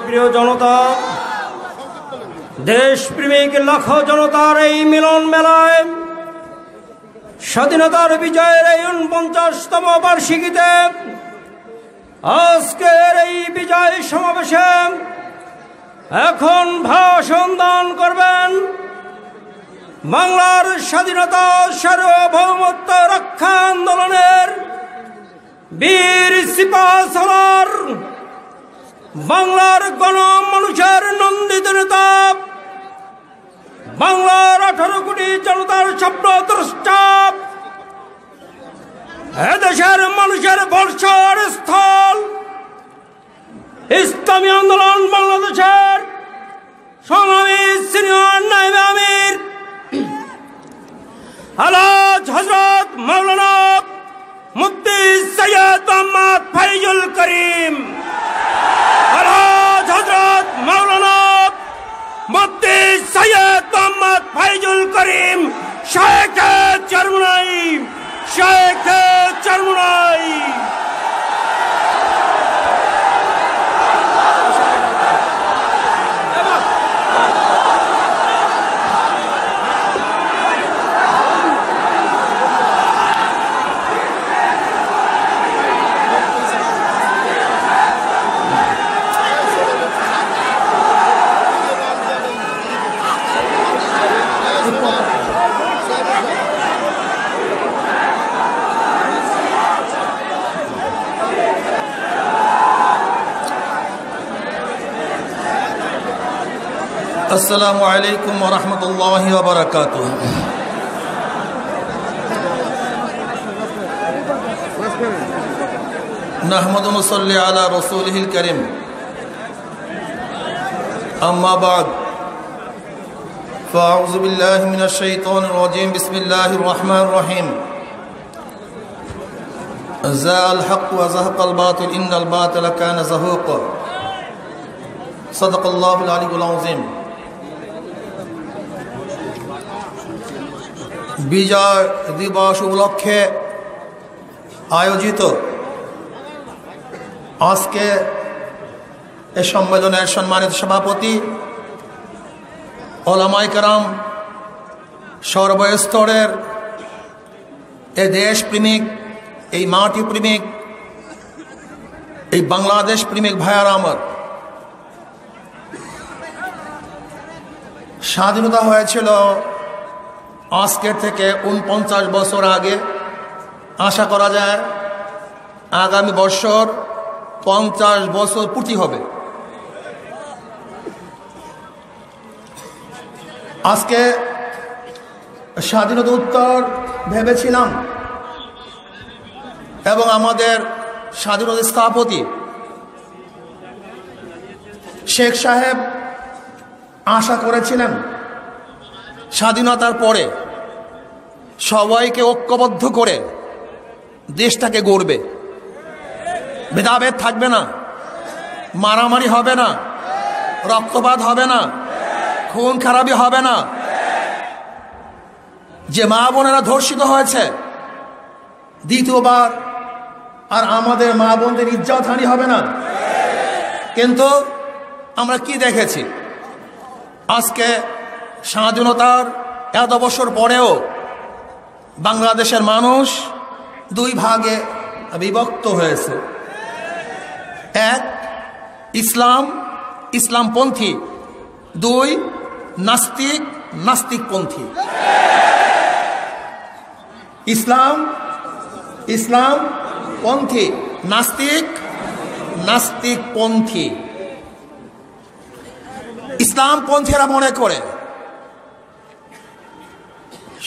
প্রিয় জনতা, দেশপ্রেমিক লাখ জনতার এই মিলন মেলায় স্বাধীনতার বিজয়ের এই ৪৯তম বার্ষিকীতে আজকের এই বিজয় সমাবেশে এখন ভাষণ দান করবেন বাংলার স্বাধীনতা সার্বভৌমত্ব রক্ষা আন্দোলনের বীর সিপাহসালার, বাংলার গণমানুষের নন্দিত নেতা, বাংলার ১৮ কোটি জনতার স্বপ্নদ্রষ্টা, এদেশের মানুষের বর্ষার স্থল, ইসলামী আন্দোলন বাংলাদেশের সংগ্রামী সিনিয়র নায়েবে আমির আলহাজ হযরত মাওলানা মুফতি সৈয়দ মোহাম্মদ ফাইজুল করিম, আলহাজ হযরত মাওলানা মুফতি সৈয়দ মোহাম্মদ ফাইজুল করিম শাইখে চরমোনাই, শাইখে চরমোনাই। अस्सलामु अलैकुम व रहमतुल्लाहि व बरकातुहू। नहमदु व नसल्ली अला रसूलिहिल करीम, अम्मा बाद, फ़अऊज़ु बिल्लाहि मिनश शैतानिर रजीम, बिस्मिल्लाहिर रहमानिर रहीम। ज़ाअल हक़्क़ु व ज़हक़ल बातिल, इन्नल बातिला काना ज़हूक़ा। सदक़ल्लाहुल अलीयुल अज़ीम। বিজয় দিবস উপলক্ষে আয়োজিত আজকে এই সম্মেলনের সম্মানিত সভাপতি, ওলামায়ে কেরাম, সর্বস্তরের এই দেশপ্রেমিক, এই মাটি প্রেমিক, এই বাংলাদেশ প্রেমিক ভাইয়ারা আমার, স্বাধীনতা হয়েছিল আজকের থেকে ৪৯ বছর আগে। আশা করা যায় আগামী বছর ৫০ বছর পূর্তি হবে। আজকে স্বাধীনতা উত্তর ভেবেছিলাম এবং আমাদের স্বাধীনতা স্থপতি শেখ সাহেব আশা করেছিলেন স্বাধীনতার পরে সবাইকে ঐক্যবদ্ধ করে দেশটাকে গড়বে, ভেদাভেদ থাকবে না, মারামারি হবে না, রক্তপাত হবে না, খুন খারাপি হবে না, যে মা বোনেরা ধর্ষিত হয়েছে দ্বিতীয়বার আর আমাদের মা বোনদের ইজ্জতহানি হবে না। কিন্তু আমরা কি দেখেছি, আজকে স্বাধীনতার এত বছর পরেও বাংলাদেশের মানুষ দুই ভাগে বিভক্ত হয়েছে। এক, ইসলাম, ইসলামপন্থী; দুই, নাস্তিক, নাস্তিকপন্থী। ইসলাম, ইসলামপন্থী; নাস্তিক, নাস্তিকপন্থী। ইসলামপন্থীরা মনে করে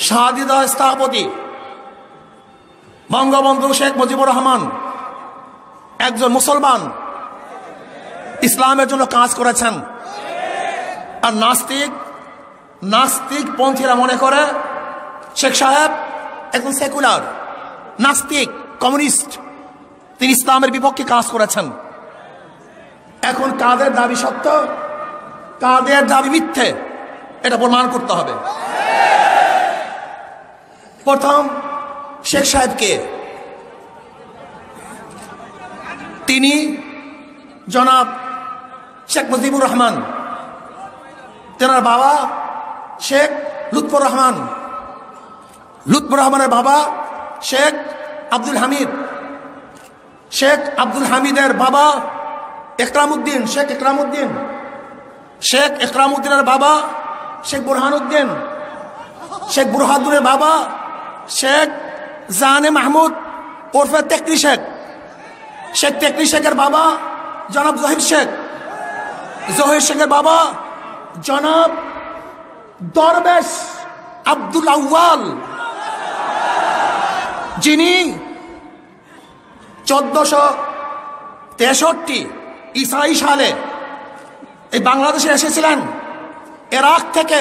স্বাধীনতা স্থপতি বঙ্গবন্ধু শেখ মুজিবুর রহমান একজন মুসলমান, ইসলামের জন্য কাজ করেছেন। আর নাস্তিকপন্থীরা মনে করে শেখ সাহেব একজন সেকুলার, নাস্তিক, কমিউনিস্ট, তিনি ইসলামের বিপক্ষে কাজ করেছেন। এখন কাদের দাবি সত্য, কাদের দাবি মিথ্যে, এটা প্রমাণ করতে হবে। প্রথম, শেখ সাহেবকে, তিনি জনাব শেখ মুজিবুর রহমান, তেনার বাবা শেখ লুৎফর রহমান, লুৎফর রহমানের বাবা শেখ আব্দুল হামিদ, শেখ আব্দুল হামিদের বাবা একরামউদ্দিন, শেখ একরামউদ্দিন, শেখ একরামউদ্দিনের বাবা শেখ বুরহানুদ্দিন, শেখ বুরহানুদ্দিনের বাবা শেখ জানে মাহমুদ ওরফে তেকরি শেখ, শেখ তেকরি শেখের বাবা জনাব জহির শেখ, জহির শেখের বাবা জনাব দরবেশ আব্দুল আউয়াল, যিনি 1463 ঈসাই সালে এই বাংলাদেশে এসেছিলেন ইরাক থেকে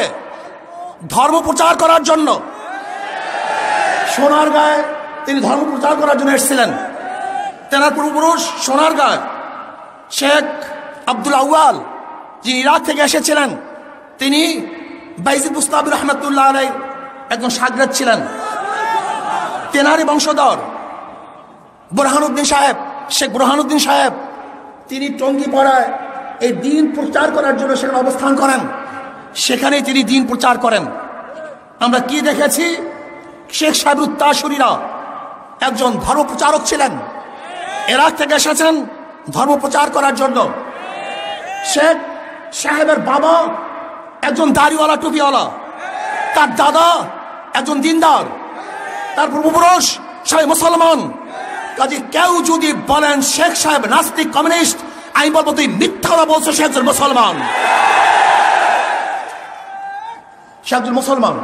ধর্ম প্রচার করার জন্য। সোনারগাঁয়ে তিনি ধর্ম প্রচার করার জন্য এসেছিলেন। তেনার পূর্বপুরুষ সোনারগাঁয় শেখ আব্দুল আউয়াল, যিনি ইরাক থেকে এসেছিলেন, তিনি বাইজিদ বুস্তামি রহমতুল্লাহ আলাইহি একজন শাগরেদ ছিলেন। তেনারই বংশধর বুরহানুদ্দিন সাহেব, শেখ বুরহানুদ্দিন সাহেব, তিনি টঙ্গীপাড়ায় এই দিন প্রচার করার জন্য সেখানে অবস্থান করেন। সেখানেই তিনি দিন প্রচার করেন। আমরা কি দেখেছি? শেখ সাহেবুত তাসুরীরা একজন ধর্ম প্রচারক ছিলেন, ইরাক থেকে এসেছেন ধর্ম প্রচার করার জন্য। শেখ সাহেবের বাবা একজন দাড়িওয়ালা টুপিওয়ালা, তার দাদা একজন দিনদার, তার পূর্বপুরুষ সবাই মুসলমান। কাজে কেউ যদি বলেন শেখ সাহেব নাস্তিক কমিউনিস্ট, আমি বলবো তুই মিথ্যা কথা বলছো, সে একজন মুসলমান, সে একজন মুসলমান।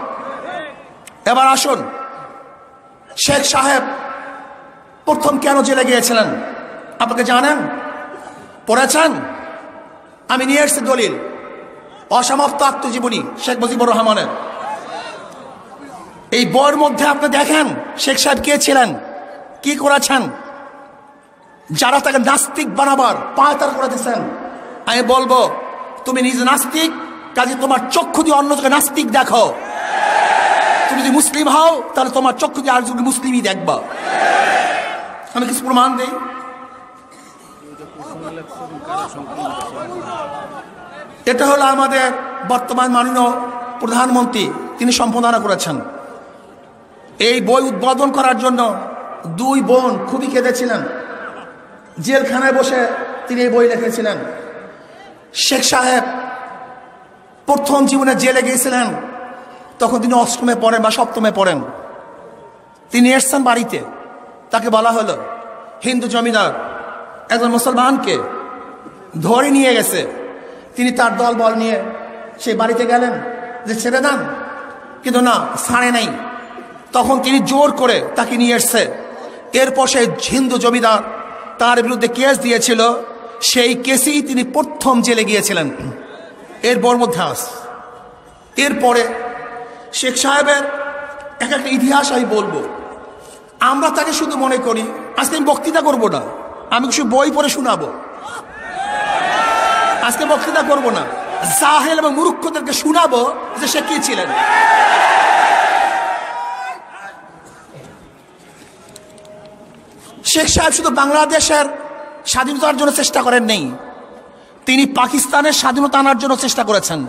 এবার আসুন, শেখ সাহেব প্রথম কেন জেলে গিয়েছিলেন আপনাকে জানেন? পড়েছেন? আমি নিয়ে এসেছি দলিল, অসমাপ্ত আত্মজীবনী শেখ মুজিবুর রহমানের। এই বইয়ের মধ্যে আপনি দেখেন শেখ সাহেব কে ছিলেন, কি করেছেন। যারা তাকে নাস্তিক বানাবার পায়তারা করে দিচ্ছেন, আমি বলবো তুমি নিজে নাস্তিক, কাজে তোমার চক্ষু দিয়ে অন্যকে নাস্তিক দেখো। তুমি যদি মুসলিম হও তাহলে তোমার চক্ষু দিয়ে আর যদি মুসলিমই দেখবা। আমি কিছু প্রমাণ দিই। এটা হলো আমাদের বর্তমান মাননীয় প্রধানমন্ত্রী, তিনি সম্পাদনা করেছেন। এই বই উদ্বোধন করার জন্য দুই বোন খুবই কেঁদেছিলেন। জেলখানায় বসে তিনি এই বই লিখেছিলেন। শেখ সাহেব প্রথম জীবনে জেলে গিয়েছিলেন, তখন তিনি অষ্টমে পড়েন বা সপ্তমে পড়েন। তিনি এসছেন বাড়িতে, তাকে বলা হলো হিন্দু জমিদার একজন মুসলমানকে ধরে নিয়ে গেছে। তিনি তার দল বল নিয়ে সেই বাড়িতে গেলেন যে ছেড়ে দেন, কিন্তু না, ছাড়ে নাই। তখন তিনি জোর করে তাকে নিয়ে এসছে। এরপর সেই হিন্দু জমিদার তার বিরুদ্ধে কেস দিয়েছিল, সেই কেসেই তিনি প্রথম জেলে গিয়েছিলেন। এরপর মধ্যে এরপরে শেখ সাহেবের এক একটা ইতিহাস আমি বলবো। আমরা তাকে শুধু মনে করি, আজকে আমি বক্তৃতা করবো না, আমি কিছু বই পড়ে শোনাবো। আজকে বক্তৃতা করবো না, জাহেল এবং মূর্খদেরকে শোনাবো যে সে কি ছিলেন। শেখ সাহেব শুধু বাংলাদেশের স্বাধীনতার জন্য চেষ্টা করেন নেই, তিনি পাকিস্তানের স্বাধীনতা আনার জন্য চেষ্টা করেছেন।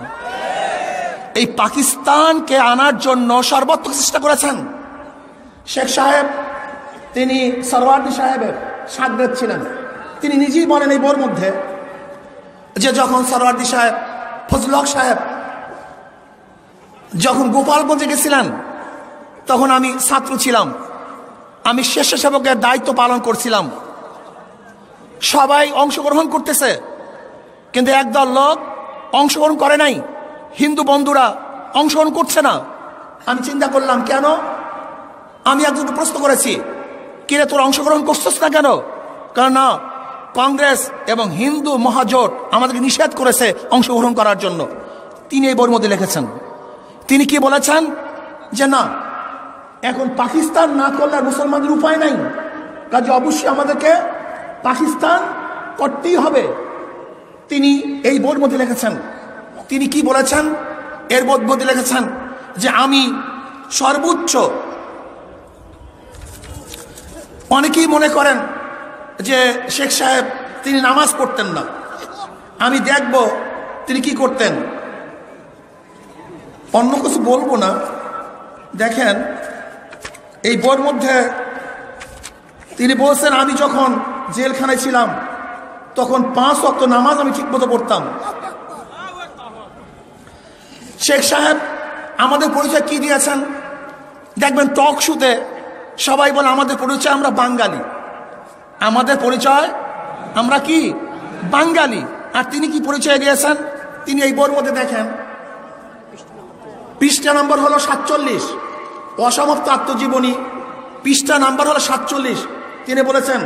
এই পাকিস্তানকে আনার জন্য সর্বাত্মক চেষ্টা করেছেন। শেখ সাহেব তিনি সরওয়ার্দী সাহেবের শাগরেদ ছিলেন। তিনি নিজেই বলেন এই বইয়ের মধ্যে যে যখন সরওয়ার্দী সাহেব, ফজলুল হক সাহেব যখন গোপালগঞ্জে গেছিলেন, তখন আমি ছাত্র ছিলাম, আমি স্বেচ্ছাসেবকের দায়িত্ব পালন করছিলাম। সবাই অংশগ্রহণ করতেছে, কিন্তু একদল লোক অংশগ্রহণ করে নাই, হিন্দু বন্ধুরা অংশগ্রহণ করছে না। আমি চিন্তা করলাম কেন? আমি একজনকে প্রশ্ন করেছি, কিরে তোর অংশগ্রহণ করছিস না কেন? কারণ না, কংগ্রেস এবং হিন্দু মহাজোট আমাদেরকে নিষেধ করেছে অংশগ্রহণ করার জন্য। তিনি এই বইয়ের মধ্যে লিখেছেন। তিনি কি বলেছেন যে না, এখন পাকিস্তান না করলে মুসলমানদের উপায় নাই, কাজে অবশ্যই আমাদেরকে পাকিস্তান করতেই হবে। তিনি এই বইয়ের মধ্যে লিখেছেন। তিনি কি বলেছেন? এর মধ্যে লিখেছেন যে আমি সর্বোচ্চ, অনেকেই মনে করেন যে শেখ সাহেব তিনি নামাজ পড়তেন না। আমি দেখব তিনি কি করতেন। অন্য কিছু বলবো না। দেখেন এই বইয়ের মধ্যে তিনি বলছেন, আমি যখন জেলখানায় ছিলাম তখন 5 ওয়াক্ত নামাজ আমি ঠিকমতো পড়তাম। শেখ সাহেব আমাদের পরিচয় কি দিয়েছেন? দেখবেন টক শোতে সবাই বলে আমাদের পরিচয় আমরা বাঙালি, আমাদের পরিচয় আমরা কি বাঙালি। আর তিনি কি পরিচয় দিয়েছেন? তিনি এই বইয়ের মধ্যে দেখেন পৃষ্ঠা নাম্বার হলো 47, অসমাপ্ত আত্মজীবনী, পৃষ্ঠা নাম্বার হলো 47। তিনি বলেছেন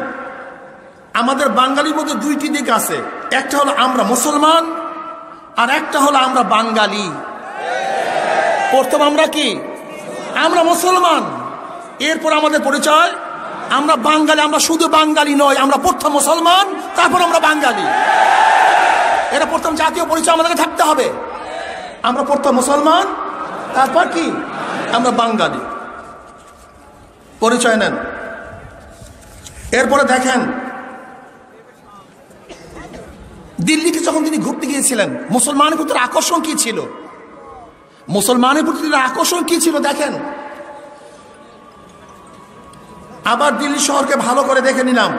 আমাদের বাঙালির মধ্যে 2টি দিক আছে, একটা হলো আমরা মুসলমান আর একটা হলো আমরা বাঙালি। প্রথম আমরা কি? আমরা মুসলমান, এরপর আমাদের পরিচয় আমরা বাঙালি। আমরা শুধু বাঙালি নয়, আমরা প্রথম মুসলমান, তারপর আমরা বাঙালি। এটা প্রথম জাতীয় পরিচয় আমাদেরকে থাকতে হবে। আমরা প্রথম মুসলমান, তারপর কি আমরা বাঙালি। পরিচয় নেন। এরপরে দেখেন দিল্লিতে যখন তিনি ঘুরতে গিয়েছিলেন মুসলমানের প্রতি আকর্ষণ কি ছিল? মুসলমানের প্রতি আকর্ষণ কি ছিল দেখেন। আবার দিল্লি শহরকে ভালো করে দেখে নিলাম।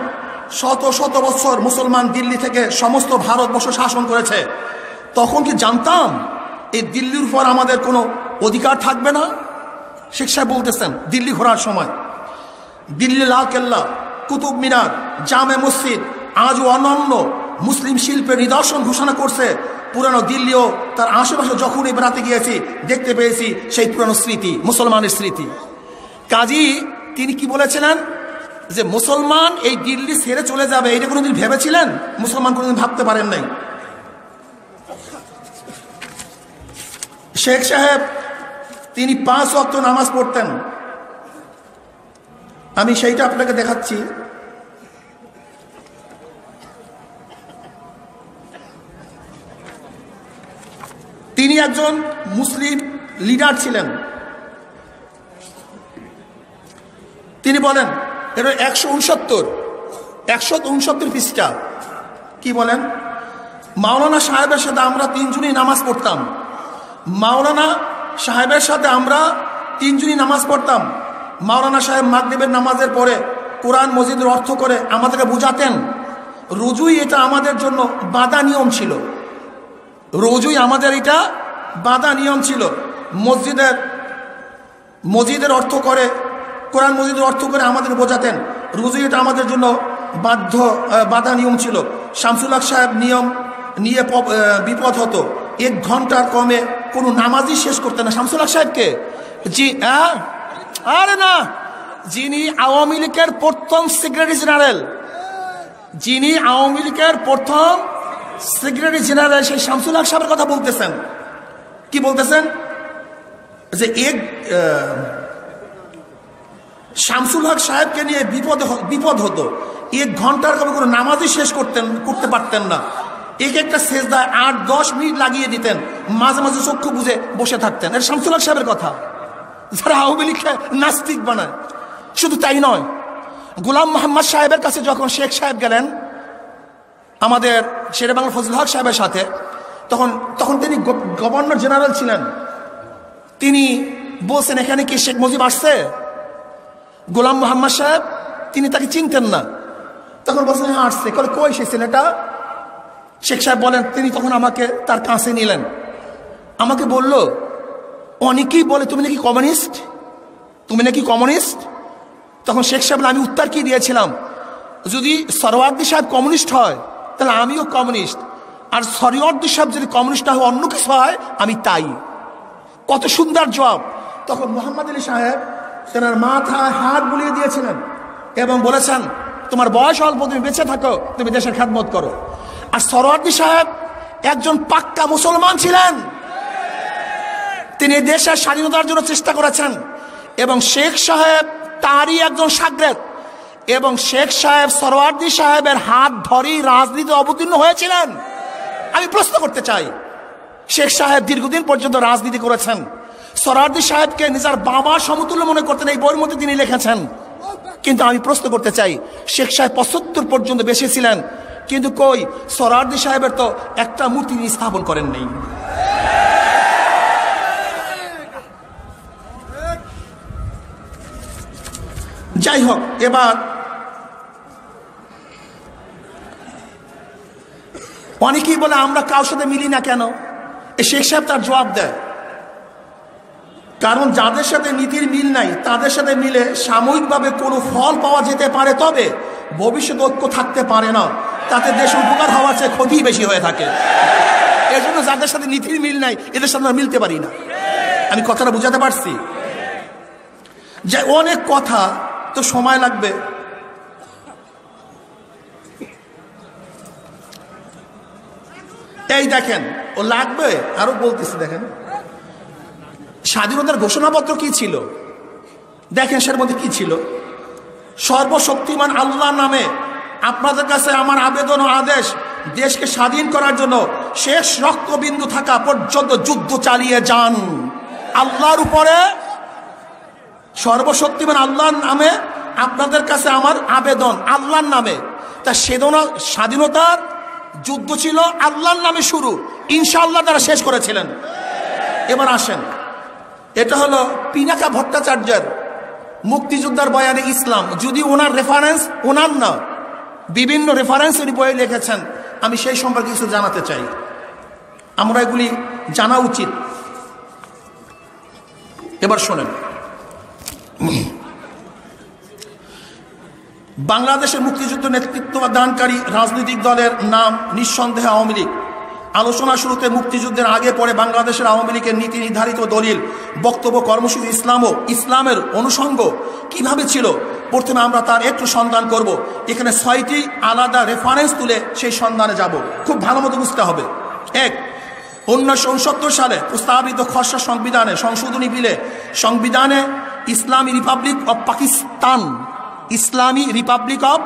শত শত বছর মুসলমান দিল্লি থেকে সমস্ত ভারতবর্ষ শাসন করেছে। তখন কি জানতাম এই দিল্লির উপর আমাদের কোনো অধিকার থাকবে না? শেখ সাহেব বলতেছেন দিল্লি ঘোরার সময় দিল্লি লাল কেল্লা, কুতুব মিনার, জামে মসজিদ আজও অনন্য মুসলিম শিল্পের নিদর্শন ঘোষণা করছে। পুরানো দিল্লিও তার আশেপাশে যখনই বেড়াতে গিয়েছি দেখতে পেয়েছি সেই পুরানো স্মৃতি, মুসলমানের স্মৃতি। কাজী তিনি কি বলেছিলেন যে মুসলমান এই দিল্লি ছেড়ে চলে যাবে, এটা কোনোদিন ভেবেছিলেন? মুসলমান কোনোদিন ভাবতে পারেন নাই। শেখ সাহেব তিনি 5 ওয়াক্ত নামাজ পড়তেন। আমি সেইটা আপনাকে দেখাচ্ছি। তিনি একজন মুসলিম লিডার ছিলেন। তিনি বলেন, এটা 169 পৃষ্ঠা। কি বলেন? মাওলানা সাহেবের সাথে আমরা 3 জনই নামাজ পড়তাম। মাওলানা সাহেবের সাথে আমরা 3 জনই নামাজ পড়তাম। মাওলানা সাহেব মাগরিবের নামাজের পরে কোরআন মজিদের অর্থ করে আমাদেরকে বুঝাতেন। রোজই এটা আমাদের জন্য বাধা নিয়ম ছিল। রোজই আমাদের এটা বাধা নিয়ম ছিল। মসজিদের অর্থ করে, কোরআন মসজিদের অর্থ করে আমাদের বোঝাতেন। রোজই এটা আমাদের জন্য বাধা নিয়ম ছিল। শামসুল হক সাহেব নিয়ম নিয়ে বিপদ হতো। 1 ঘন্টার কমে কোনো নামাজই শেষ করতেন না। শামসুল হক সাহেবকে আরে না, যিনি আওয়ামী লীগের প্রথম সেক্রেটারি জেনারেল, যিনি আওয়ামী লীগের প্রথম সেক্রেটারি জেনারেল, সেই শামসুল হক সাহেবের কথা বলতেছেন। কি বলতেছেন? যে শামসুল হক সাহেবকে নিয়ে বিপদ হতো। 1 ঘন্টার কমে কোনো নামাজই শেষ করতে পারতেন না। একটা সেজদায় 8-10 মিনিট লাগিয়ে দিতেন। মাঝে মাঝে চক্ষু বুঝে বসে থাকতেন। এটা শামসুল হক সাহেবের কথা, যারা আওয়ামী লীগকে নাস্তিক বানায়। শুধু তাই নয়, গোলাম মোহাম্মদ সাহেবের কাছে যখন শেখ সাহেব গেলেন আমাদের শেরে বাংলা ফজল হক সাহেবের সাথে, তখন তিনি গভর্নর জেনারেল ছিলেন। তিনি বলছেন, এখানে কি শেখ মুজিব আসছে? গোলাম মোহাম্মদ সাহেব তিনি তাকে চিনতেন না। তখন বলছেন, হ্যাঁ আসছে। কই সে ছেলেটা? শেখ সাহেব বলেন, তিনি তখন আমাকে তার কাছে নিলেন। আমাকে বলল, অনেকেই বলে তুমি নাকি কমিউনিস্ট, তুমি নাকি কমিউনিস্ট। তখন শেখ সাহেব আমি উত্তর কি দিয়েছিলাম, যদি সরওয়ার্দী সাহেব কমিউনিস্ট হয় তাহলে আমিও কমিউনিস্ট, আর সরওয়ার্দী সাহেব যদি কমিউনিস্ট না হয় অন্য কিছু হয় আমি তাই। কত সুন্দর জবাব। তখন মোহাম্মদ আলী সাহেব তেনার মাথায় হাত বুলিয়ে দিয়েছিলেন এবং বলেছেন, তোমার বয়স অল্প, তুমি বেঁচে থাকো, তুমি দেশের খেদমত করো। আর সরওয়ার্দী সাহেব একজন পাক্কা মুসলমান ছিলেন। তিনি দেশের স্বাধীনতার জন্য চেষ্টা করেছেন এবং শেখ সাহেব তারই একজন শাগরেদ। এবং শেখ সাহেব সরওয়ার্দী সাহেবের হাত ধরেই রাজনীতি অবতীর্ণ হয়েছিলেন। আমি প্রশ্ন করতে চাই, শেখ সাহেব দীর্ঘদিন পর্যন্ত রাজনীতি করেছেন। সরওয়ার্দী সাহেবকে নিজের বাবার সমতুল্য মনে করতেন, এই বইয়ের মধ্যে তিনি লিখেছেন। কিন্তু আমি প্রশ্ন করতে চাই, শেখ সাহেব 75 পর্যন্ত বেঁচে ছিলেন, কিন্তু কই সোহরাওয়ার্দী সাহেবের তো একটা মূর্তি স্থাপন করেন নেই। যাই হোক, এবার অনেকেই বলে আমরা কারোর সাথে মিলি না কেন। শেখ সাহেব তার জবাব দেয়, কারণ যাদের সাথে নীতির মিল নাই তাদের সাথে মিলে সাময়িকভাবে কোনো ফল পাওয়া যেতে পারে, তবে ভবিষ্যৎ ঐক্য থাকতে পারে না। তাতে দেশ উপকার হওয়ার চেয়ে ক্ষতি বেশি হয়ে থাকে। এর জন্য যাদের সাথে নীতির মিল নাই এদের সাথে আমরা মিলতে পারি না। আমি কথাটা বুঝাতে পারছি? যে অনেক কথা তো সময় লাগবে। এই দেখেন, ও লাগবে আরো বলতেছি। দেখেন স্বাধীনতার ঘোষণাপত্র কি ছিল, দেখেন সের মধ্যে কি ছিল। সর্বশক্তিমান আল্লাহ নামে আপনাদের কাছে আমার আবেদন ও আদেশ, দেশকে স্বাধীন করার জন্য শেষ রক্তবিন্দু থাকা পর্যন্ত যুদ্ধ চালিয়ে যান। আল্লাহর উপরে, সর্বশক্তিমান আল্লাহর নামে আপনাদের কাছে আমার আবেদন, আল্লাহর নামে। তা সেদনা স্বাধীনতার যুদ্ধ ছিল আল্লাহর নামে শুরু, ইনশাআল্লাহ তারা শেষ করেছিলেন। এবার আসেন, এটা হলো পিনাকা ভট্টাচার্যের মুক্তিযোদ্ধার বয়ানে ইসলাম। যদি ওনার রেফারেন্স, ওনার না, বিভিন্ন রেফারেন্স উনি বইয়ে লিখেছেন, আমি সেই সম্পর্কে কিছু জানাতে চাই। আমরা এগুলি জানা উচিত। এবার শোনেন, বাংলাদেশের মুক্তিযুদ্ধ নেতৃত্ব দানকারী রাজনৈতিক দলের নাম নিঃসন্দেহে আওয়ামী লীগ। আলোচনা শুরুতে মুক্তিযুদ্ধের আগে পরে বাংলাদেশের আওয়ামী লীগের নীতি নির্ধারিত দলিল, বক্তব্য, কর্মসূচি, ইসলাম ও ইসলামের অনুষঙ্গ কিভাবে ছিল, প্রথমে আমরা তার একটু সন্ধান করব। এখানে 6টি আলাদা রেফারেন্স তুলে সেই সন্ধানে যাব। খুব ভালো মতো বুঝতে হবে। 1, 1969 সালে প্রস্তাবিত খসড়া সংবিধানে সংশোধনী বিলে সংবিধানে ইসলামী Republic of Pakistan, Islami Republic of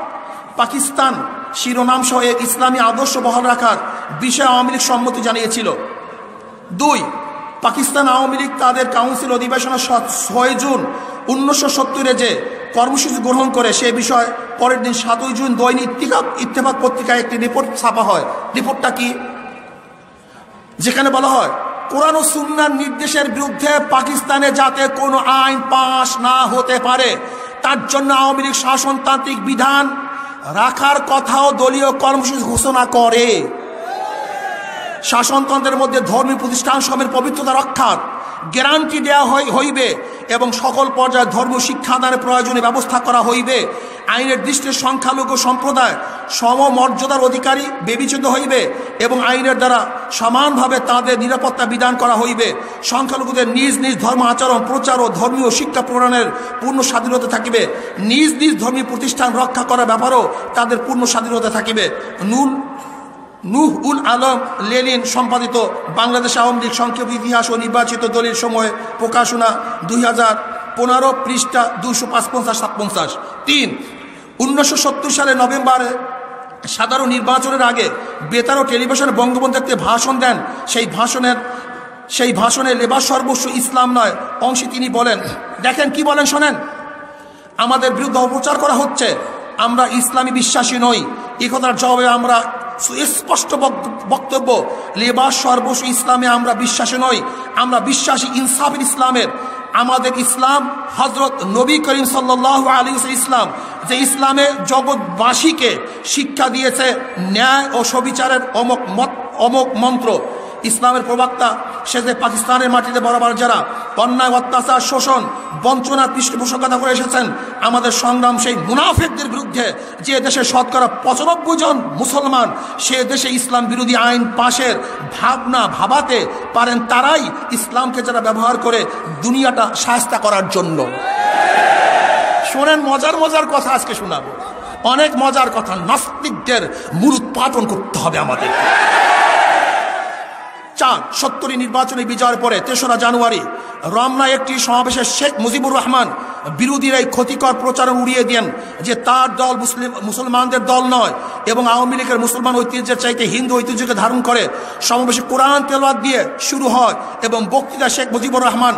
Pakistan শিরোনাম সহ ইসলামী আদর্শ বহাল রাখার বিষয়ে আওয়ামী লীগ সম্মতি জানিয়েছিল। 2, পাকিস্তান আওয়ামী লীগ তাদের কাউন্সিল অধিবেশনের 6 জুন 1970 যে কর্মসূচি গ্রহণ করে সে বিষয়ে পরের দিন 7 জুন দৈনিক ইত্তেফাক পত্রিকায় একটি রিপোর্ট ছাপা হয়। রিপোর্টটা কি? যেখানে বলা হয় কোরআন ও সুন্নাহর নির্দেশের বিরুদ্ধে পাকিস্তানে যাতে কোনো আইন পাস না হতে পারে তার জন্য আওয়ামী লীগ শাসনতান্ত্রিক বিধান রাখার কথাও দলীয় কর্মসূচি ঘোষণা করে। শাসনতন্ত্রের মধ্যে ধর্মীয় প্রতিষ্ঠান সমূহের পবিত্রতা রক্ষার গ্যারান্টি দেওয়া হইবে এবং সকল পর্যায়ে ধর্মীয় শিক্ষাদানের প্রয়োজনীয় ব্যবস্থা করা হইবে। আইনের দৃষ্টিতে সংখ্যালঘু সম্প্রদায় সমমর্যাদার অধিকারী বিবেচিত হইবে এবং আইনের দ্বারা সমানভাবে তাদের নিরাপত্তা বিধান করা হইবে। সংখ্যালঘুদের নিজ নিজ ধর্ম আচরণ, প্রচার ও ধর্মীয় শিক্ষা প্রদানের পূর্ণ স্বাধীনতা থাকিবে। নিজ নিজ ধর্মীয় প্রতিষ্ঠান রক্ষা করার ব্যাপারেও তাদের পূর্ণ স্বাধীনতা থাকিবে। নূহ উল আলম লেনিন সম্পাদিত বাংলাদেশ আওয়ামী লীগ সংক্ষেপ ইতিহাস ও নির্বাচিত দলের সময় প্রকাশনা 2015 পৃষ্ঠা 255-57। 3, 1970 সালে নভেম্বরে সাধারণ নির্বাচনের আগে বেতার ও টেলিভিশনে বঙ্গবন্ধু একটি ভাষণ দেন। সেই ভাষণে লেবার সর্বস্ব ইসলাম নয় অংশে তিনি বলেন, দেখেন কি বলেন শোনেন, আমাদের বিরুদ্ধে অপপ্রচার করা হচ্ছে, আমরা ইসলামী বিশ্বাসী নই। এই কথার জবাবে আমরা সুস্পষ্ট বক্তব্য, লেবার সর্বস্ব ইসলামে আমরা বিশ্বাসী নই, আমরা বিশ্বাসী ইনসাফের ইসলামের। আমাদের ইসলাম হজরত নবী করিম সাল্লাল্লাহু আলাইহি ওয়াসাল্লাম ইসলাম, যে ইসলামে জগৎবাসীকে শিক্ষা দিয়েছে ন্যায় ও সবিচারের অমোঘ মন্ত্র। ইসলামের প্রবক্তা শেষে পাকিস্তানের মাটিতে বরাবর যারা অন্যায়, অত্যাচার, শোষণ, বঞ্চনার পৃষ্ঠপোষকতা করে এসেছেন, আমাদের সংগ্রাম সেই মুনাফিকদের বিরুদ্ধে। যে দেশে শতকরা 95 জন মুসলমান সে দেশে ইসলাম বিরোধী আইন পাশের ভাবনা ভাবাতে পারেন, তারাই ইসলামকে যারা ব্যবহার করে দুনিয়াটা শায়েস্তা করার জন্য। শোনেন, মজার মজার কথা আজকে শোনাবো, অনেক মজার কথা। নাস্তিকদের মূলোৎপাটন করতে হবে আমাদের। 4, 70 নির্বাচনী বিজয়ের পরে 3রা জানুয়ারি রমনায় একটি সমাবেশে শেখ মুজিবুর রহমান বিরোধীরা এই ক্ষতিকর প্রচারণ উড়িয়ে দেন যে তার দল মুসলমানদের দল নয় এবং আওয়ামী লীগের মুসলমান ঐতিহ্যের চাইতে হিন্দু ঐতিহ্যকে ধারণ করে। সমাবেশে কোরআন তেলাওয়াত দিয়ে শুরু হয় এবং বক্তৃতা শেখ মুজিবুর রহমান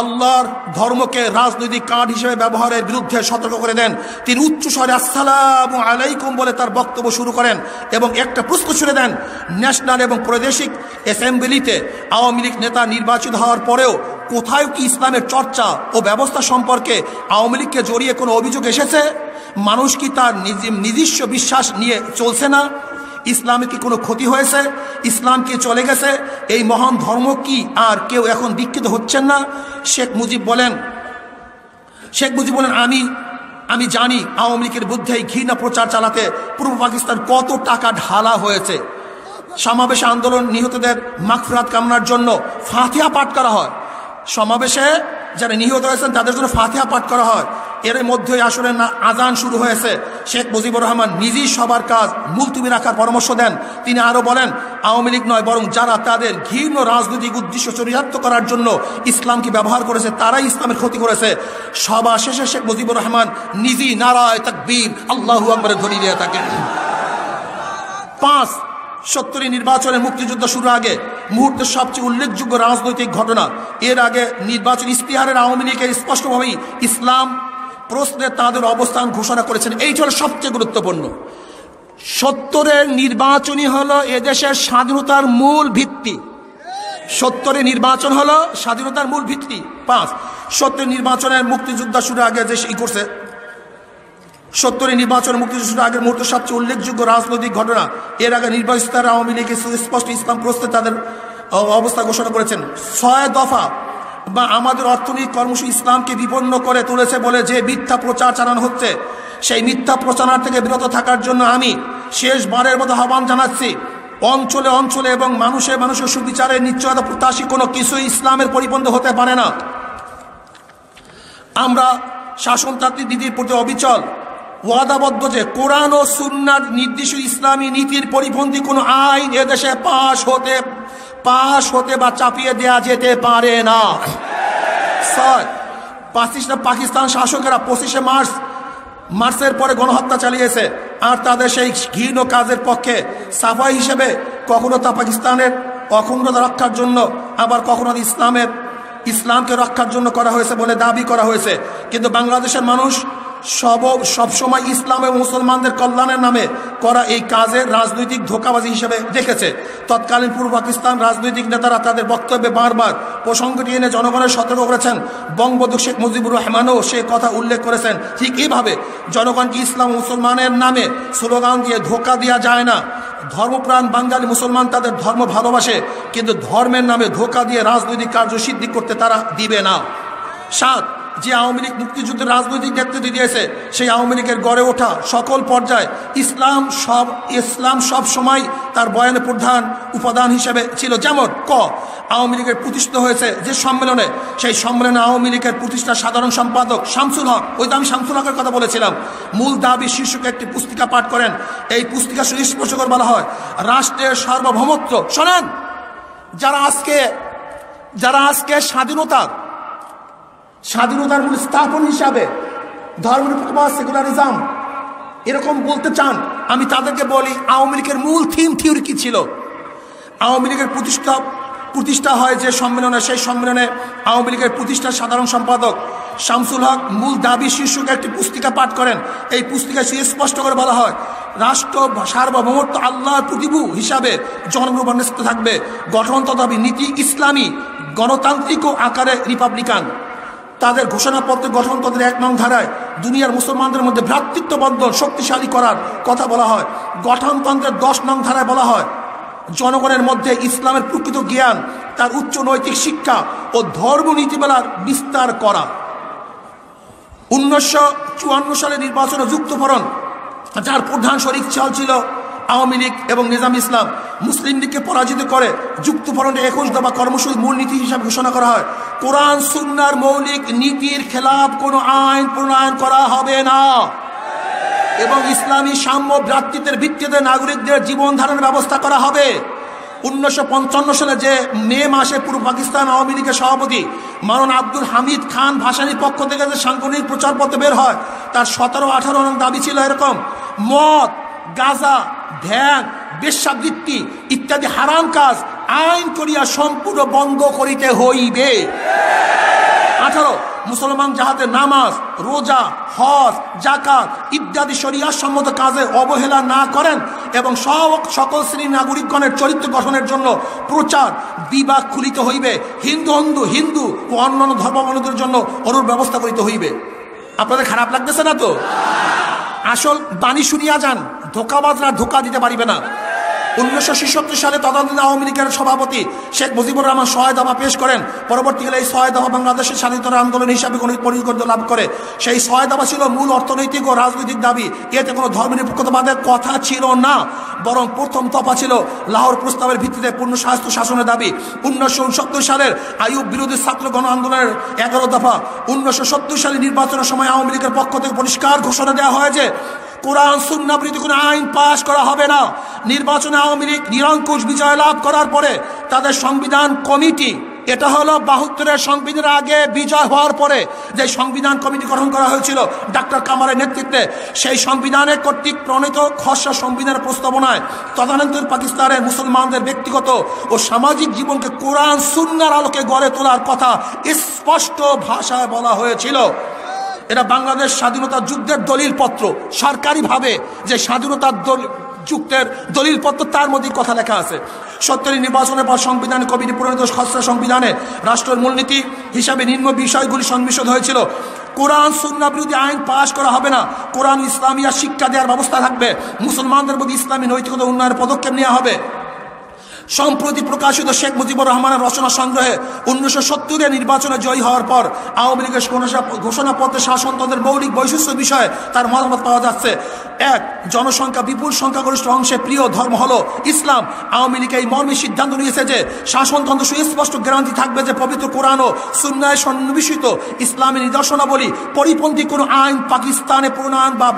আল্লাহর ধর্মকে রাজনৈতিক কার্ড হিসেবে ব্যবহারের বিরুদ্ধে সতর্ক করে দেন। তিনি উচ্চস্বরে আসসালামু আলাইকুম বলে তার বক্তব্য শুরু করেন এবং একটা প্রশ্ন ছুড়ে দেন, ন্যাশনাল এবং প্রাদেশিক অ্যাসেম্বলিতে আওয়ামী লীগ নেতা নির্বাচিত হওয়ার পরেও কোথায় কি ইসলামের চর্চা ও ব্যবস্থা সম্পর্কে আওয়ামী লীগকে জড়িয়ে কোনো অভিযোগ এসেছে? মানুষ কি তার নিজস্ব বিশ্বাস নিয়ে চলছে না? ইসলামের কি কোনো ক্ষতি হয়েছে? ইসলাম কি চলে গেছে? এই মহান ধর্ম কি আর কেউ এখন দীক্ষিত হচ্ছেন না? শেখ মুজিব বলেন আমি জানি আওয়ামী লীগের বিরুদ্ধে ঘৃণা প্রচার চালাতে পূর্ব পাকিস্তান কত টাকা ঢালা হয়েছে। সমাবেশে আন্দোলন নিহতদের মাগফিরাত কামনার জন্য ফাতিহা পাঠ করা হয়। সমাবেশে যারা নিহত হয়েছেন তাদের জন্য ফাতিহা পাঠ করা হয়। এর মধ্যে আসরের আজান শুরু হয়েছে। শেখ মুজিবুর রহমান নিজেই সবার কাজ মুলতবি রাখার পরামর্শ দেন। তিনি আরও বলেন, আওয়ামী লীগ নয় বরং যারা তাদের ঘৃণ্য রাজনৈতিক উদ্দেশ্য চরিতার্থ করার জন্য ইসলামকে ব্যবহার করেছে তারাই ইসলামের ক্ষতি করেছে। সভা শেষে শেখ মুজিবুর রহমান নিজেই নারায়ে তাকবীর আল্লাহু আকবার ধ্বনি দিয়ে থাকেন। 5 70 নির্বাচনের মুক্তিযুদ্ধ শুরু আগে মুহূর্তের সবচেয়ে উল্লেখযোগ্য রাজনৈতিক ঘটনা। এর আগে নির্বাচন ইস্তিহারের আওয়ামী লীগের স্পষ্টভাবেই ইসলাম প্রশ্নে তাদের অবস্থান ঘোষণা করেছেন। এইটা হলো সবচেয়ে গুরুত্বপূর্ণ। 70-এর নির্বাচনই হলো এদেশের স্বাধীনতার মূল ভিত্তি। 70-এর নির্বাচন হলো স্বাধীনতার মূল ভিত্তি। 5 70 নির্বাচনের মুক্তিযুদ্ধ শুরু আগে যে করছে 70 নির্বাচনের মুক্তিযুদ্ধ আগের মুহূর্তে সবচেয়ে উল্লেখযোগ্য রাজনৈতিক ঘটনা। এর আগে নির্বাচিত আওয়ামী লীগ সুস্পষ্ট ইসলাম প্রশ্নে তাদের অবস্থা ঘোষণা করেছেন। 6 দফা বা আমাদের অর্থনৈতিক কর্মসূচি ইসলামকে বিপন্ন করে তুলেছে বলে যে মিথ্যা প্রচার চালানো হচ্ছে, সেই মিথ্যা প্রচার থেকে বিরত থাকার জন্য আমি শেষবারের মতো আহ্বান জানাচ্ছি। অঞ্চলে অঞ্চলে এবং মানুষের সুবিচারের নিশ্চয়তা প্রত্যাশী কোনো কিছুই ইসলামের পরিপন্থী হতে পারে না। আমরা শাসনতান্ত্রিক নীতির প্রতি অবিচল ওয়াদাবদ্ধ যে কোরআন ও সুন্নাহর নির্দিষ্ট ইসলামী নীতির পরিপন্থী কোনো আইন এদেশে পাশ হতে বা চাপিয়ে দেওয়া যেতে পারে না। 6 পাকিস্তান শাসকেরা 25শে মার্চের পরে গণহত্যা চালিয়েছে আর তাদের সেই ঘৃণ্য কাজের পক্ষে সাফাই হিসেবে কখনো তা পাকিস্তানের অখণ্ডতা রক্ষার জন্য আবার কখনো ইসলামকে রক্ষার জন্য করা হয়েছে বলে দাবি করা হয়েছে। কিন্তু বাংলাদেশের মানুষ সবসময় ইসলাম এবং মুসলমানদের কল্যাণের নামে করা এই কাজে রাজনৈতিক ধোঁকাবাজি হিসেবে দেখেছে। তৎকালীন পূর্ব পাকিস্তান রাজনৈতিক নেতারা তাদের বক্তব্যে বারবার প্রসঙ্গটি এনে জনগণের সতর্ক করেছেন। বঙ্গবন্ধু শেখ মুজিবুর রহমানও সে কথা উল্লেখ করেছেন। ঠিক এইভাবে জনগণকে ইসলাম মুসলমানের নামে স্লোগান দিয়ে ধোঁকা দেওয়া যায় না। ধর্মপ্রাণ বাঙালি মুসলমান তাদের ধর্ম ভালোবাসে, কিন্তু ধর্মের নামে ধোঁকা দিয়ে রাজনৈতিক কার্যসিদ্ধি করতে তারা দিবে না। 7 যে আওয়ামী লীগ মুক্তিযুদ্ধের রাজনৈতিক নেতৃত্ব দিয়েছে সেই আওয়ামী লীগের গড়ে ওঠা সকল পর্যায়ে ইসলাম সব সময় তার বয়ানের প্রধান উপাদান হিসেবে ছিল। যেমন আওয়ামী লীগের প্রতিষ্ঠিত হয়েছে যে সম্মেলনে, সেই সম্মেলনে আওয়ামী লীগের প্রতিষ্ঠা সাধারণ সম্পাদক শামসুল হক, ওই তো আমি শামসুল হকের কথা বলেছিলাম, মূল দাবি শীর্ষকে একটি পুস্তিকা পাঠ করেন। এই পুস্তিকা সুস্পষ্ট করে বলা হয় রাষ্ট্রের সার্বভৌমত্ব। শোনেন, যারা আজকে স্বাধীনতার মূল স্থাপন হিসাবে ধর্মনিরপেক্ষতা সেকুলারিজম এরকম বলতে চান, আমি তাদেরকে বলি আওয়ামী লীগের মূল থিওরি কি ছিল? আওয়ামী লীগের প্রতিষ্ঠা হয় যে সম্মেলনে, সেই সম্মেলনে আওয়ামী লীগের প্রতিষ্ঠার সাধারণ সম্পাদক শামসুল হক মূল দাবি শীর্ষক একটি পুস্তিকা পাঠ করেন। এই পুস্তিকায় স্পষ্ট করে বলা হয় রাষ্ট্র সার্বভৌমত্ব আল্লাহর প্রতিভূ হিসাবে জনগণের থাকবে। গঠনতন্ত্র নীতি ইসলামী, গণতান্ত্রিক ও আকারে রিপাবলিকান। তাদের ঘোষণাপত্রের গঠনতন্ত্রের 1 নং ধারায় দুনিয়ার মুসলমানদের মধ্যে ভ্রাতৃত্ব বন্ধন শক্তিশালী করার কথা বলা হয়। গঠনতন্ত্রের 10 নং ধারায় বলা হয় জনগণের মধ্যে ইসলামের প্রকৃত জ্ঞান, তার উচ্চ নৈতিক শিক্ষা ও ধর্মনীতিমালার বিস্তার করা। 1954 সালে নির্বাচনে যুক্তফ্রন্ট, যার প্রধান শরিক ছিল আওয়ামী লীগ এবং নিজাম ইসলাম, মুসলিম লীগকে পরাজিত করে যুক্তফ্রন্টে 21 দফা কর্মসূচি মূলনীতি হিসাবে ঘোষণা করা হয় কোরআন সুন্নাহর মৌলিক নীতির খেলাফ কোনো আইন প্রণয়ন করা হবে না এবং ইসলামী সাম্য ভ্রাতৃত্বের ভিত্তিতে নাগরিকদের জীবন ধারণের ব্যবস্থা করা হবে। 1955 সালে যে মে মাসে পূর্ব পাকিস্তান আওয়ামী লীগের সভাপতি মাওলানা আব্দুল হামিদ খান ভাসানীর পক্ষ থেকে যে সাংগঠনিক প্রচারপত্র বের হয়, তার 17-18 নং দাবি ছিল এরকম: মদ, গাঁজা, ধ্যান, বেশ্যাবৃত্তি ইত্যাদি হারাম কাজ আইন করিয়া সম্পূর্ণ বন্ধ করিতে হইবে। 18 মুসলমান যাহাতে নামাজ, রোজা, হজ, যাকাত ইত্যাদি শরিয়াত সম্মত কাজে অবহেলা না করেন এবং সকল শ্রেণীর নাগরিকগণের চরিত্র গঠনের জন্য প্রচার বিভাগ খুলিতে হইবে, হিন্দু ও অন্যান্য ধর্মাবলম্বীদের জন্য অনুর ব্যবস্থা করিতে হইবে। আপনাদের খারাপ লাগতেছে না তো? আসল বাণী শুনিয়া যান, ধোকাবাজরা ধোকা দিতে পারিবে না। 1966 সালে তদানীন্তন আওয়ামী লীগের সভাপতি শেখ মুজিবুর রহমান 6 দফা পেশ করেন। পরবর্তীকালে এই 6 দফা বাংলাদেশের স্বাধীনতা আন্দোলন হিসাবে পরিগণিত লাভ করে। সেই 6 দফা ছিল মূল অর্থনৈতিক ও রাজনৈতিক দাবি। এতে কোনো ধর্মনিরপেক্ষতাবাদের কথা ছিল না, বরং প্রথম দফা ছিল লাহোর প্রস্তাবের ভিত্তিতে পূর্ণ স্বাস্থ্য শাসনের দাবি। 1969 সালের আইয়ুব বিরোধী ছাত্র গণ আন্দোলনের 11 দফা। 1970 সালে নির্বাচনের সময় আওয়ামী লীগের পক্ষ থেকে পরিষ্কার ঘোষণা দেওয়া হয় যে কোরআন সুন্নাহ বিরোধী কোনো আইন পাশ করা হবে না। নির্বাচনে আওয়ামী লীগ নিরঙ্কুশ বিজয় লাভ করার পরে তাদের সংবিধান কমিটি, এটা হলো 72-এর সংবিধানের আগে বিজয় হওয়ার পরে যে সংবিধান কমিটি গঠন করা হয়েছিল ডাক্তার কামালের নেতৃত্বে, সেই সংবিধানের কর্তৃক প্রণীত খসড়া সংবিধানের প্রস্তাবনায় তদানীন্তন পাকিস্তানের মুসলমানদের ব্যক্তিগত ও সামাজিক জীবনকে কোরআন সুন্নাহর আলোকে গড়ে তোলার কথা স্পষ্ট ভাষায় বলা হয়েছিল। এটা বাংলাদেশ স্বাধীনতা যুদ্ধের দলিলপত্র, সরকারিভাবে যে স্বাধীনতার যুদ্ধের দলিলপত্র, তার মধ্যে কথা লেখা আছে। 70 নির্বাচনের পর সংবিধান কমিটি প্রণীত খসড়া সংবিধানে রাষ্ট্রের মূলনীতি হিসাবে নিম্ন বিষয়গুলি সংমিশ্রিত হয়েছিল। কোরআন সুন্নাহ বিরোধী আইন পাশ করা হবে না, কোরআন ইসলামিয়া শিক্ষা দেওয়ার ব্যবস্থা থাকবে, মুসলমানদের মধ্যে ইসলামী নৈতিকতা উন্নয়নের পদক্ষেপ নেওয়া হবে। সম্প্রতি প্রকাশিত শেখ মুজিবুর রহমানের রচনা সংগ্রহে 1970-এর নির্বাচনে জয়ী হওয়ার পর আওয়ামী লীগের ঘোষণাপত্রে শাসনতন্ত্রের মৌলিক বৈশিষ্ট্য বিষয়ে তার মতামত পাওয়া যাচ্ছে। 1. জনসংখ্যা বিপুল সংখ্যাগরিষ্ঠ অংশে প্রিয় ধর্ম হলো ইসলাম। আওয়ামী লীগ এই মর্মে সিদ্ধান্ত নিয়েছে যে শাসনতন্ত্র সুস্পষ্ট গ্যারান্টি থাকবে যে পবিত্র কোরআন ও সুন্নাহে সন্নিবেশিত ইসলামী নিদর্শনাবলী পরিপন্থী কোনো আইন পাকিস্তানে প্রণয়ন বা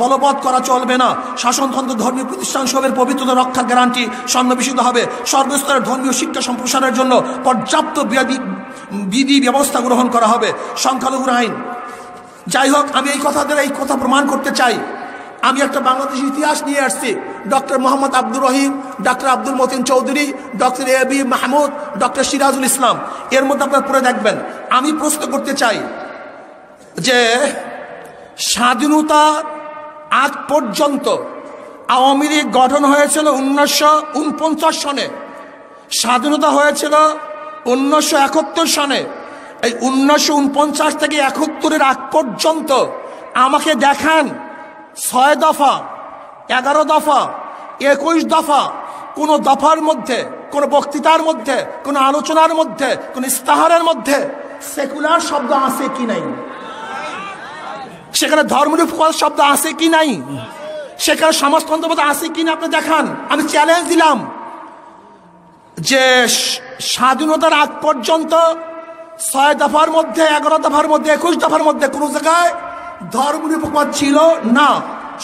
বলবৎ করা চলবে না। শাসনতন্ত্র ধর্মীয় প্রতিষ্ঠানসমূহের পবিত্রতা রক্ষা গ্যারান্টি সন্নিবেশিত হবে। সর্বস্তরের ধর্মীয় শিক্ষা সম্প্রসারের জন্য পর্যাপ্ত বিধি ব্যবস্থা গ্রহণ করা হবে। সংখ্যালঘুর আইন, যাই হোক, আমি এই কথা প্রমাণ করতে চাই। আমি একটা বাংলাদেশ ইতিহাস নিয়ে আসছি। Doctor Mohammad Abdur Rahim, doctor Abdul Matin Chowdhury, doctor AB Mahmud, doctor Sirajul Islam, এর মধ্যে আপনারা পড়ে দেখবেন। আমি প্রশ্ন করতে চাই যে স্বাধীনতার আগ পর্যন্ত আওয়ামী লীগ গঠন হয়েছিল 1949 সনে, স্বাধীনতা হয়েছিল 1971 সনে। এই 1949 থেকে 71-এর আগ পর্যন্ত আমাকে দেখান 6 দফা, 11 দফা, 21 দফা, কোনো দফার মধ্যে, কোনো বক্তৃতার মধ্যে, কোনো আলোচনার মধ্যে, কোনো ইস্তাহারের মধ্যে সেকুলার শব্দ আছে কি নাই, সেখানে ধর্মনিরপেক্ষ শব্দ আছে কি নাই, সেখানে সমাজতন্ত্রবাদ আছে কিনা আপনি দেখান। আমি চ্যালেঞ্জ দিলাম যে স্বাধীনতার আগ পর্যন্ত 6 দফার মধ্যে, 11 দফার মধ্যে, 21 দফার মধ্যে কোনো জায়গায় ধর্মনিরপেক্ষতা ছিল না,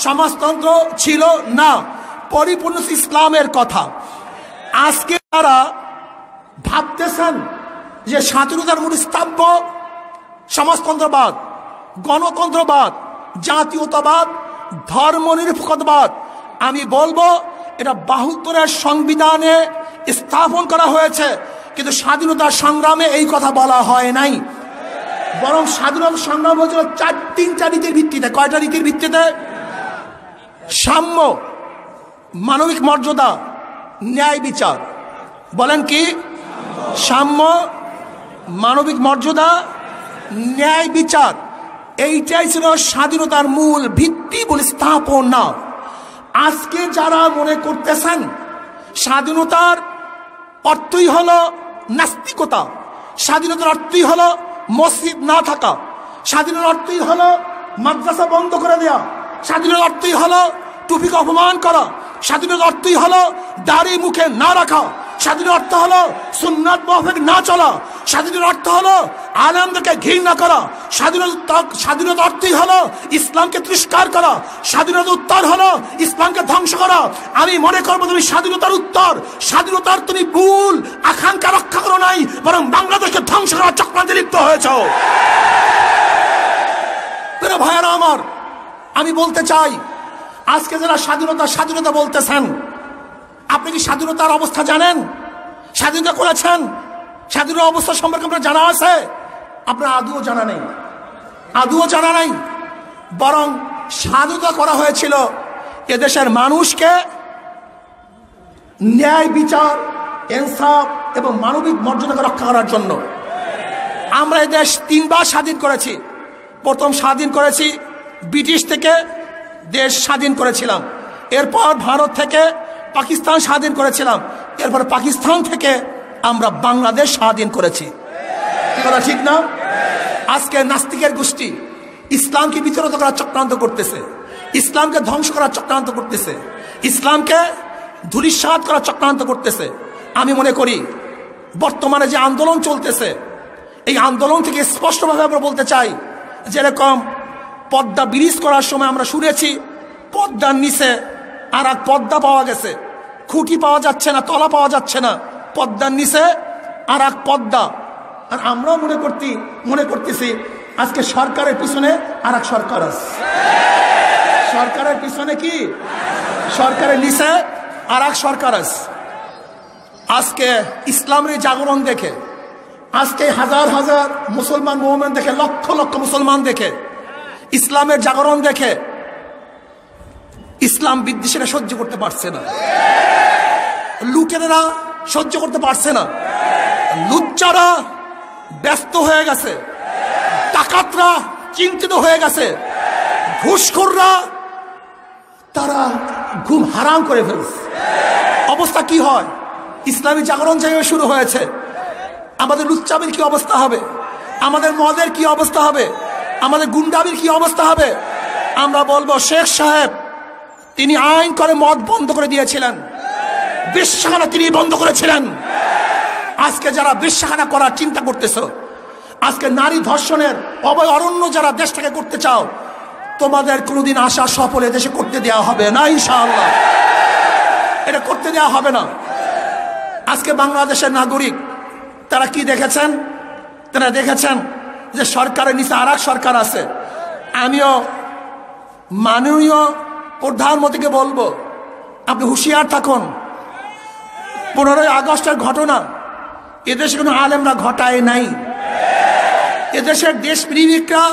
সমাজতন্ত্র ছিল না, পরিপূর্ণ ইসলামের কথা। আজকে তারা ভাবতেছেন যে স্বাধীনতার মূল স্তম্ভ সমাজতন্ত্রবাদ, গণতন্ত্রবাদ, জাতীয়তাবাদ, ধর্মনিরপেক্ষতাবাদ। আমি বলবো এটা 72-এর সংবিধানে স্থাপন করা হয়েছে, কিন্তু স্বাধীনতার সংগ্রামে এই কথা বলা হয় নাই। বরং স্বাধীনতা সংগ্রাম হয়েছিল 3টা নীতির ভিত্তিতে। কয়টা নীতির ভিত্তিতে? সাম্য, মানবিক মর্যাদা, ন্যায় বিচার। বলেন কি? সাম্য, মানবিক মর্যাদা, ন্যায় বিচার, এইটাই ছিল স্বাধীনতার মূল ভিত্তি বলে স্থাপনা। আজকে যারা মনে করতেছেন স্বাধীনতার অর্থই হলো নাস্তিকতা, স্বাধীনতার অর্থই হলো মসজিদ না থাকা, স্বাধীনতার অর্থই হলো মাদ্রাসা বন্ধ করে দেওয়া, স্বাধীনতার অর্থই হলো টুপিকে অপমান করা, স্বাধীনতার অর্থই হলো দাড়ি মুখে না রাখা, স্বাধীনতার অর্থ হলো সুন্নাত মাফিক না চলা, স্বাধীনতার অর্থ হলো আলেমদেরকে ঘৃণা করা, স্বাধীনতার অর্থই হলো ইসলামকে তিরস্কার করা, স্বাধীনতার উত্তর হলো ইসলামকে ধ্বংস করা। আমি মনে করবো তুমি স্বাধীনতার উত্তর, স্বাধীনতার তুমি ভুল আকাঙ্ক্ষা রক্ষা করো নাই, বরং বাংলাদেশকে ধ্বংস করার চক্রান্তে লিপ্ত হয়েছ। ভাইয়ারা আমার, আমি বলতে চাই আজকে যারা স্বাধীনতা বলতেছেন, আপনি কি স্বাধীনতার অবস্থা জানেন? স্বাধীনতা করেছেন? স্বাধীনতার অবস্থা সম্পর্কে আপনার জানা আছে? আপনার আদৌ জানা নেই, আদৌ জানা নাই। বরং স্বাধীনতা করা হয়েছিল এদেশের মানুষকে ন্যায় বিচার, ইনসাফ এবং মানবিক মর্যাদাকে রক্ষা করার জন্য। আমরা এই দেশ 3 বার স্বাধীন করেছি। প্রথম স্বাধীন করেছি ব্রিটিশ থেকে, দেশ স্বাধীন করেছিলাম। এরপর ভারত থেকে পাকিস্তান স্বাধীন করেছিলাম। এরপর পাকিস্তান থেকে আমরা বাংলাদেশ স্বাধীন করেছি। কথা ঠিক না? আজকে নাস্তিকের গোষ্ঠী ইসলামকে বিচলিত করার চক্রান্ত করতেছে, ইসলামকে ধ্বংস করার চক্রান্ত করতেছে, ইসলামকে ধূলিসাৎ করার চক্রান্ত করতেছে। আমি মনে করি বর্তমানে যে আন্দোলন চলতেছে, এই আন্দোলন থেকে স্পষ্টভাবে আমরা বলতে চাই, যেরকম পদ্মা ব্রিজ করার সময় আমরা শুনেছি পদ্মার নিচে আর এক পদ্মা পাওয়া গেছে, খুঁটি পাওয়া যাচ্ছে না, তলা পাওয়া যাচ্ছে না, পদ্মার নিচে আর এক পদ্মা। আর আমরাও মনে করতেছি আজকে সরকারের পিছনে আর এক সরকার আছে। সরকারের পিছনে কি? সরকারের নিচে আর এক সরকার আছে। আজকে ইসলামের জাগরণ দেখে, আজকে হাজার হাজার মুসলমান মুমিন দেখে, লক্ষ লক্ষ মুসলমান দেখে, ইসলামের জাগরণ দেখে ইসলাম বিদ্বেষীরা সহ্য করতে পারছে না, লুটেরা সহ্য করতে পারছে না, লুচ্চারা ব্যস্ত হয়ে গেছে, ডাকাতরা চিন্তিত হয়ে গেছে, ঘুষখোররা তারা ঘুম হারাম করে ফেলছে। অবস্থা কি হয়? ইসলামী জাগরণ যেভাবে শুরু হয়েছে, আমাদের লুচ্চামির কি অবস্থা হবে, আমাদের মদের কি অবস্থা হবে, আমাদের গুন্ডামির কি অবস্থা হবে? আমরা বলবো শেখ সাহেব তিনি আইন করে মদ বন্ধ করে দিয়েছিলেন, বেশ্যাখানা তিনি বন্ধ করেছিলেন। আজকে যারা বেশ্যাখানা করার চিন্তা করতেছ, আজকে নারী ধর্ষণের অভয় অরণ্য যারা দেশটাকে করতে চাও, তোমাদের কোনোদিন আশা সফল দেশে করতে দেওয়া হবে না, ইনশাআল্লাহ এটা করতে দেওয়া হবে না। আজকে বাংলাদেশের নাগরিক তারা কি দেখেছেন? তারা দেখেছেন যে সরকারের নিচে আর এক সরকার আছে। আমিও মাননীয় প্রধানমন্ত্রীকে বলবো, আপনি হুঁশিয়ার থাকুন। 15ই আগস্টের ঘটনা এদেশে কোনো আলেমরা ঘটায় নাই, এদেশের দেশপ্রেমিকরা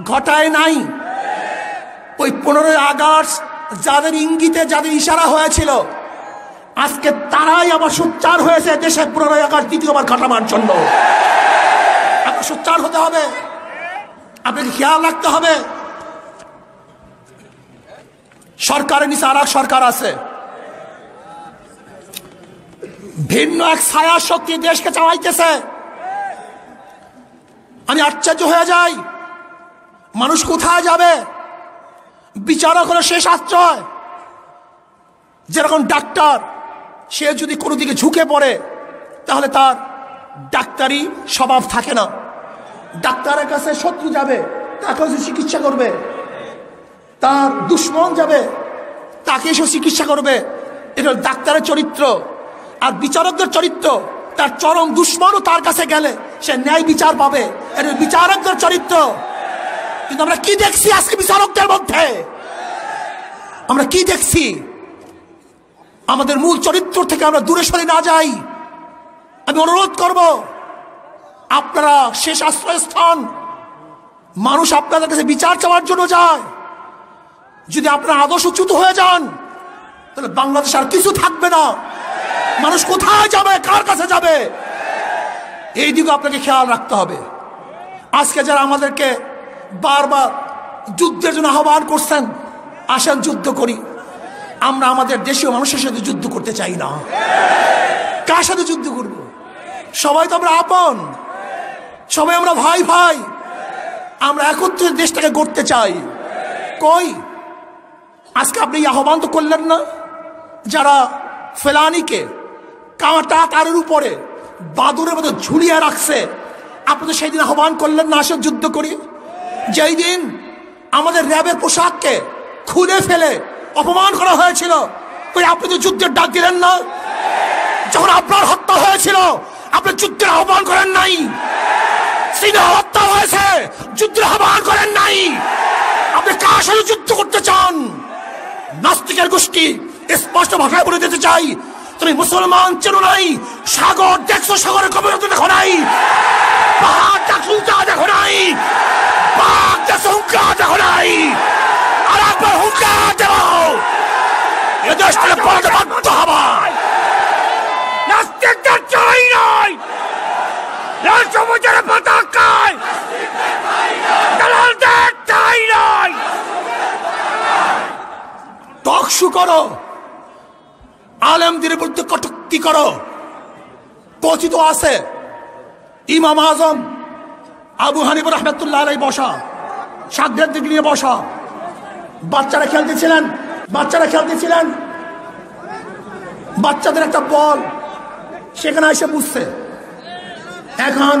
ঘটায় নাই। ওই 15ই আগস্ট যাদের ইঙ্গিতে, যাদের ইশারা হয়েছিল, আজকে তারাই আবার সোচ্চার হয়েছে দেশে 15ই আগস্ট দ্বিতীয়বার ঘটাবার জন্য। আপনার সোচ্চার হতে হবে, আপনাকে খেয়াল রাখতে হবে। সরকারের নিচে আর এক সরকার আছে, ভিন্ন এক ছায়া শক্তি দেশকে চালাইতেছে। আমি আশ্চর্য হয়ে যাই, মানুষ কোথায় যাবে? বিচারক হলো শেষ আশ্রয়। যেরকম ডাক্তার, সে যদি কোনো দিকে ঝুঁকে পড়ে তাহলে তার ডাক্তারি স্বভাব থাকে না। ডাক্তারের কাছে শত্রু যাবে, তার কাছে চিকিৎসা করবে, তার দুশ্মন যাবে, তাকে সে চিকিৎসা করবে। এটা ডাক্তারের চরিত্র। আর বিচারকদের চরিত্র, তার চরম দুশ্মনও তার কাছে গেলে সে ন্যায় বিচার পাবে। এটা বিচারকদের চরিত্র। কিন্তু আমরা কি দেখছি আজকে বিচারকদের মধ্যে? আমরা কি দেখছি? আমাদের মূল চরিত্র থেকে আমরা দূরে সরে না যাই। আমি অনুরোধ করব, আপনারা শেষ আশ্রয়স্থান, মানুষ আপনাদের কাছে বিচার চাওয়ার জন্য যায়। যদি আপনারা আদর্শচ্যুত হয়ে যান তাহলে বাংলাদেশ আর কিছু থাকবে না। মানুষ কোথায় যাবে, কার কাছে যাবে, এই দিকে আপনাকে খেয়াল রাখতে হবে। আজকে যারা আমাদেরকে বারবার যুদ্ধের জন্য আহ্বান করছেন, আসেন যুদ্ধ করি। আমরা আমাদের দেশীয় মানুষের সাথে যুদ্ধ করতে চাই না। কার সাথে যুদ্ধ করব? সবাই তো আমরা আপন, সবাই আমরা ভাই ভাই। আমরা একত্রে দেশটাকে গড়তে চাই। কই আজকে আপনি আহ্বান তো করলেন না? যারা ফেলানিকে কাঁটা তারের উপরে বাদুরের মতো ঝুলিয়ে রাখছে, আপনি তো সেই দিন আহ্বান করলেন না, আসেন যুদ্ধ করি। যেই দিন আমাদের র্যাবের পোশাককে খুলে ফেলে অপমান করা হয়েছিল, ওই আপনি তো যুদ্ধের ডাক দিলেন না। যখন আপনার হত্যা হয়েছিল, আপনি যুদ্ধের আহ্বান করেন নাই। সিনা হত্যা হয়েছে, যুদ্ধের আহ্বান করেন নাই। আপনি কার সাথে যুদ্ধ করতে চান? নাস্তিকের গোষ্ঠী স্পষ্ট ভাষায় বলে দিতে চাই, তুমি মুসলমান চেনো নাই, সাগর দেখছো, সাগরের গভীরতা দেখো নাই। পাহাড়টা খুলতা দেখো নাই, পাহাড়টা সংখ্যা দেখো নাই, আর একবার হুঙ্কার দেও, এদেশ থেকে পালাতে বাধ্য হবা। নাস্তিকদের চাই নাই, লাল সবুজের পতাকায় দালালদের চাই নাই। টকশু করো, আলেমদের বিরুদ্ধে কটূক্তি করো। কথিত আছে ইমাম আজম আবু হানিফা রাহমাতুল্লাহ আলাইহি বসা, সাগরেদদের নিয়ে বসা, বাচ্চারা খেলতেছিলেন, বাচ্চাদের একটা বল সেখানে এসে বুঝছে। এখন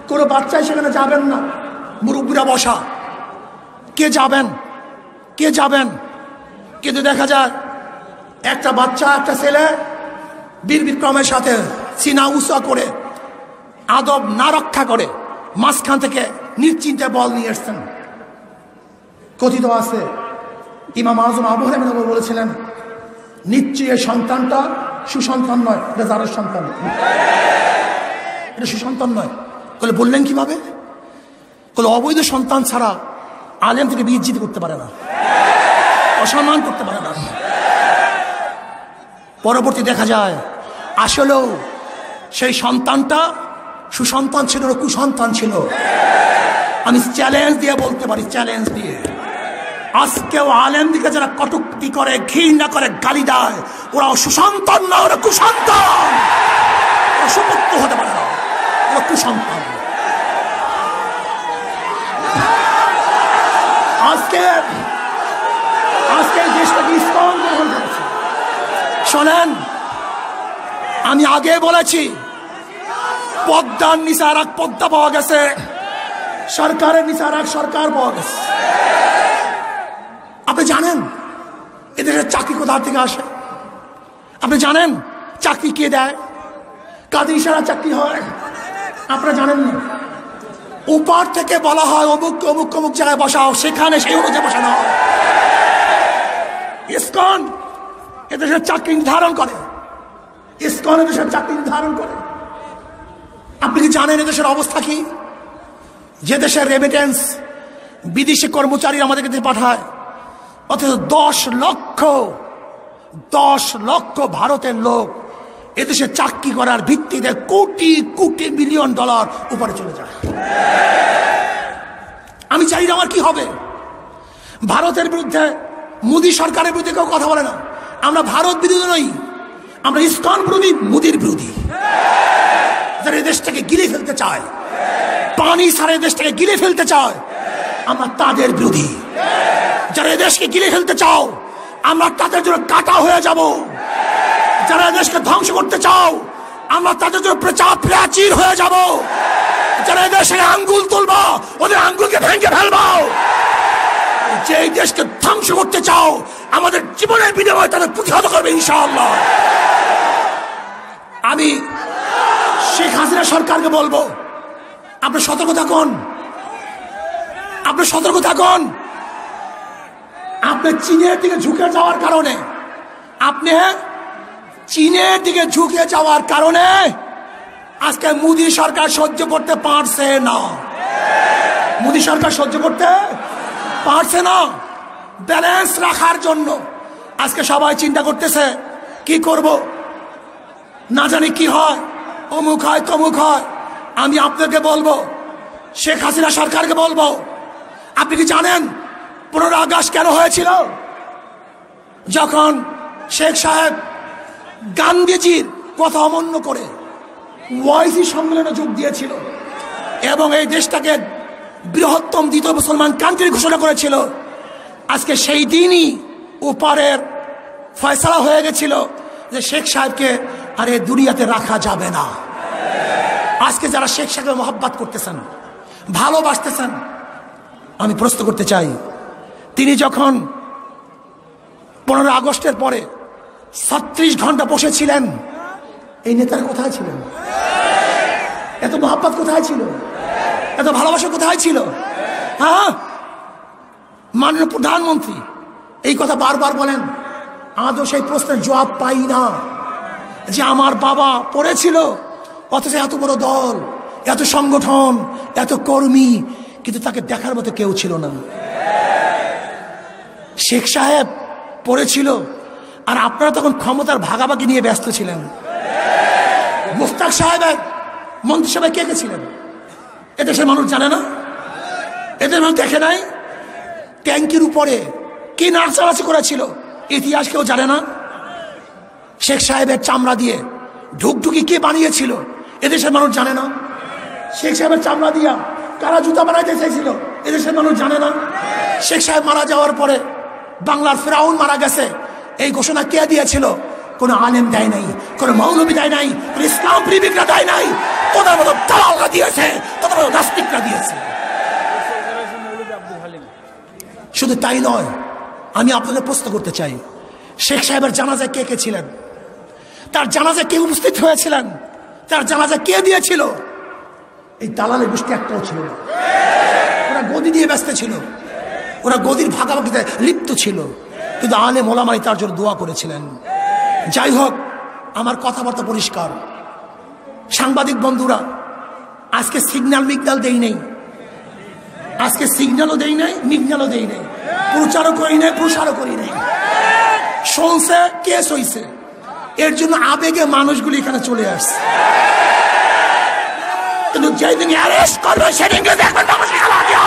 কোনো বাচ্চাই সেখানে যাবেন না, মুরব্বীরা বসা, কে যাবেন। কিন্তু দেখা যায় একটা বাচ্চা, একটা ছেলে বীর বিক্রমের সাথে সিনা উঁচা করে, আদব না রক্ষা করে মাঝখান থেকে নিশ্চিন্তে বল নিয়ে এসছেন। কথিত আছে ইমাম আজম আবু হানিফা বলেছিলেন, নিশ্চয়ই এই সন্তানটা সুসন্তান নয়, এটা জারের সন্তান, এটা সুসন্তান নয়। বললেন কিভাবে? অবৈধ সন্তান ছাড়া আলেম থেকে বিজ্জিত করতে পারে না, অসম্মান করতে পারে না। পরবর্তী দেখা যায় আসলেও সেই সন্তানটা সুসন্তান ছিল না, কুসন্তান ছিল। আমি চ্যালেঞ্জ দিয়ে বলতে পারি, চ্যালেঞ্জ দিয়ে, আজকেও আলেম দিকে যারা কটূক্তি করে, ঘৃণা করে, গালি দেয়, ওরা সুসন্তান না, ওরা কুসন্তান। ওরা সুপুত্র হতে পারে না, ওরা কুসন্তান। আজকে দেশটাকে ইসলাম গ্রহণ করেছে। শোনেন, আমি আগে বলেছি পদ্মার নিচে আর এক পদ্মা পাওয়া গেছে, সরকারের নিচে আর এক সরকার পাওয়া গেছে। আপনি জানেন এদেশের চাকরি কোথা থেকে আসে? আপনি জানেন চাকরি কে দেয়? কাদের ইশারা চাকরি হয়? আপনারা জানেন না। উপর থেকে বলা হয় অমুক অমুক অমুক জায়গায় বসাও, সেখানে সেই অনুযায়ী বসানো হয়। ইসকন এদেশের চাকরি নির্ধারণ করে, ইসকন এদেশের চাকরি নির্ধারণ করে। আপনি কি জানেন এদেশের অবস্থা কি? যে দেশের রেমিটেন্স বিদেশি কর্মচারী আমাদেরকে দিয়ে পাঠায়, অথচ 10 লক্ষ ভারতের লোক এদেশে চাকরি করার ভিত্তিতে কোটি কোটি বিলিয়ন ডলার উপরে চলে যায়। আমি চাই আমার কি হবে? ভারতের বিরুদ্ধে, মোদী সরকারের বিরুদ্ধে কেউ কথা বলে না। আমরা ভারত বিরোধী নই, আমরা ইসকন বিরোধী, মোদীর বিরোধী। যারা এই দেশটাকে গিলে ফেলতে চায়, পানি ছাড়া দেশটাকে গিলে ফেলতে চায়, আমরা তাদের বিরোধী। যারা এই দেশকে গিলে ফেলতে চাও, আমরা তাদের জন্য কাটা হয়ে যাব। যারা দেশকে ধ্বংস করতে চাও, আমরা তাদের জন্য প্রাচীর হয়ে যাব। যারা দেশের আঙ্গুল তুলবো, ওদের আঙ্গুলকে ভেঙে ফেলবো। যে দেশকে ধ্বংস করতে চাও, আমাদের জীবনের বিনিময়ে তাদের প্রতিহত করবে ইনশাআল্লাহ। আমি শেখ হাসিনা সরকারকে বলবো, আপনি সতর্ক থাকুন, আপনি সতর্ক থাকুন। আপনি চীনের দিকে ঝুঁকে যাওয়ার কারণে, আজকে মোদী সরকার সহ্য করতে পারছে না। মোদী সরকার সহ্য করতে পারছে না। ব্যালেন্স রাখার জন্য আজকে সবাই চিন্তা করতেছে কি করব, না জানি কি হয়, অমুক হয় তমুক হয়। আমি আপনাকে বলবো, শেখ হাসিনা সরকারকে বলবো, আপনি কি জানেন 15 আগস্ট কেন হয়েছিল? যখন শেখ সাহেব গান্ধীজির কথা অমান্য করে ওয়াইসি সম্মেলনে যোগ দিয়েছিল এবং এই দেশটাকে বৃহত্তম দ্বিতীয় মুসলমান কান্ট্রি ঘোষণা করেছিল। আজকে সেই দিনই ওপারের ফয়সালা হয়ে গেছিল যে শেখ সাহেবকে আর এই দুনিয়াতে রাখা যাবে না। আজকে যারা শেখ সাহেবের মহব্বত করতেছেন, ভালোবাসতেছেন, আমি প্রশ্ন করতে চাই, তিনি যখন 15 আগস্টের পরে 36 ঘন্টা বসেছিলেন, এই নেতারা কোথায় ছিলেন? এত মহব্বত কোথায় ছিল? এত ভালোবাসা কোথায় ছিল? হ্যাঁ, মাননীয় প্রধানমন্ত্রী এই কথা বারবার বলেন, আজও সেই প্রশ্নের জবাব পাই না যে আমার বাবা পড়েছিল, অথচ এত বড় দল এত সংগঠন, এত কর্মী, কিন্তু তাকে দেখার মতো কেউ ছিল না। শেখ সাহেব পড়েছিল, আর আপনারা তখন ক্ষমতার ভাগাভাগি নিয়ে ব্যস্ত ছিলেন। মুস্তাক সাহেবের মন্ত্রিসভায় কে কে ছিলেন এদেশের মানুষ জানে না? এদের মানুষ দেখে নাই? ট্যাঙ্কির উপরে কি নাচানাচি করেছিল ইতিহাস কেউ জানে না? শেখ সাহেবের চামড়া দিয়ে ঢুকঢুকি কে বানিয়েছিল এদেশের মানুষ জানে না? শেখ সাহেবের চামড়া দিয়া কারা জুতা বানাইতে চাইছিল এদেশের মানুষ জানে না? শেখ সাহেব মারা যাওয়ার পরে বাংলার ফেরাউন মারা গেছে, এই ঘোষণা কে দিয়েছিল? কোন আলেম দেয় নাই, কোন মৌলবী দেয় নাই, কোন ইসলাম প্রেমিকরা দেয় নাই, তোদের মতো দালালরা দিয়েছে, তোদের মতো নাস্তিকরা দিয়েছে। শুধু তাই নয়, আমি আপনাদের প্রশ্ন করতে চাই, শেখ সাহেবের জানাজায় কে কে ছিলেন? তার জানাজায় কে উপস্থিত হয়েছিলেন? তার জানাজা কে দিয়েছিল? এই দালালের গোষ্ঠী একটাও ছিল না। ওরা গদি দিয়ে ব্যস্ত ছিল, ওরা গদির ভাগাভাগিতে লিপ্ত ছিল, কিন্তু আলেম ওলামাই তার জন্য দোয়া করেছিলেন। যাই হোক, আমার কথাবার্তা পরিষ্কার। সাংবাদিক বন্ধুরা, আজকে সিগন্যাল মিগনাল দেই নেই, আজকে সিগন্যালও দেই নাই, মিগনালও দেই নাই, প্রচারও করি নাই, প্রসারও করি নাই। শুনছে, কেস হইছে, এর জন্য আবেগে মানুষগুলি এখানে চলে আসছে। কিন্তু যেদিন অ্যারেস্ট করবে সেদিন দেখবেন মানুষের খেলা দিও।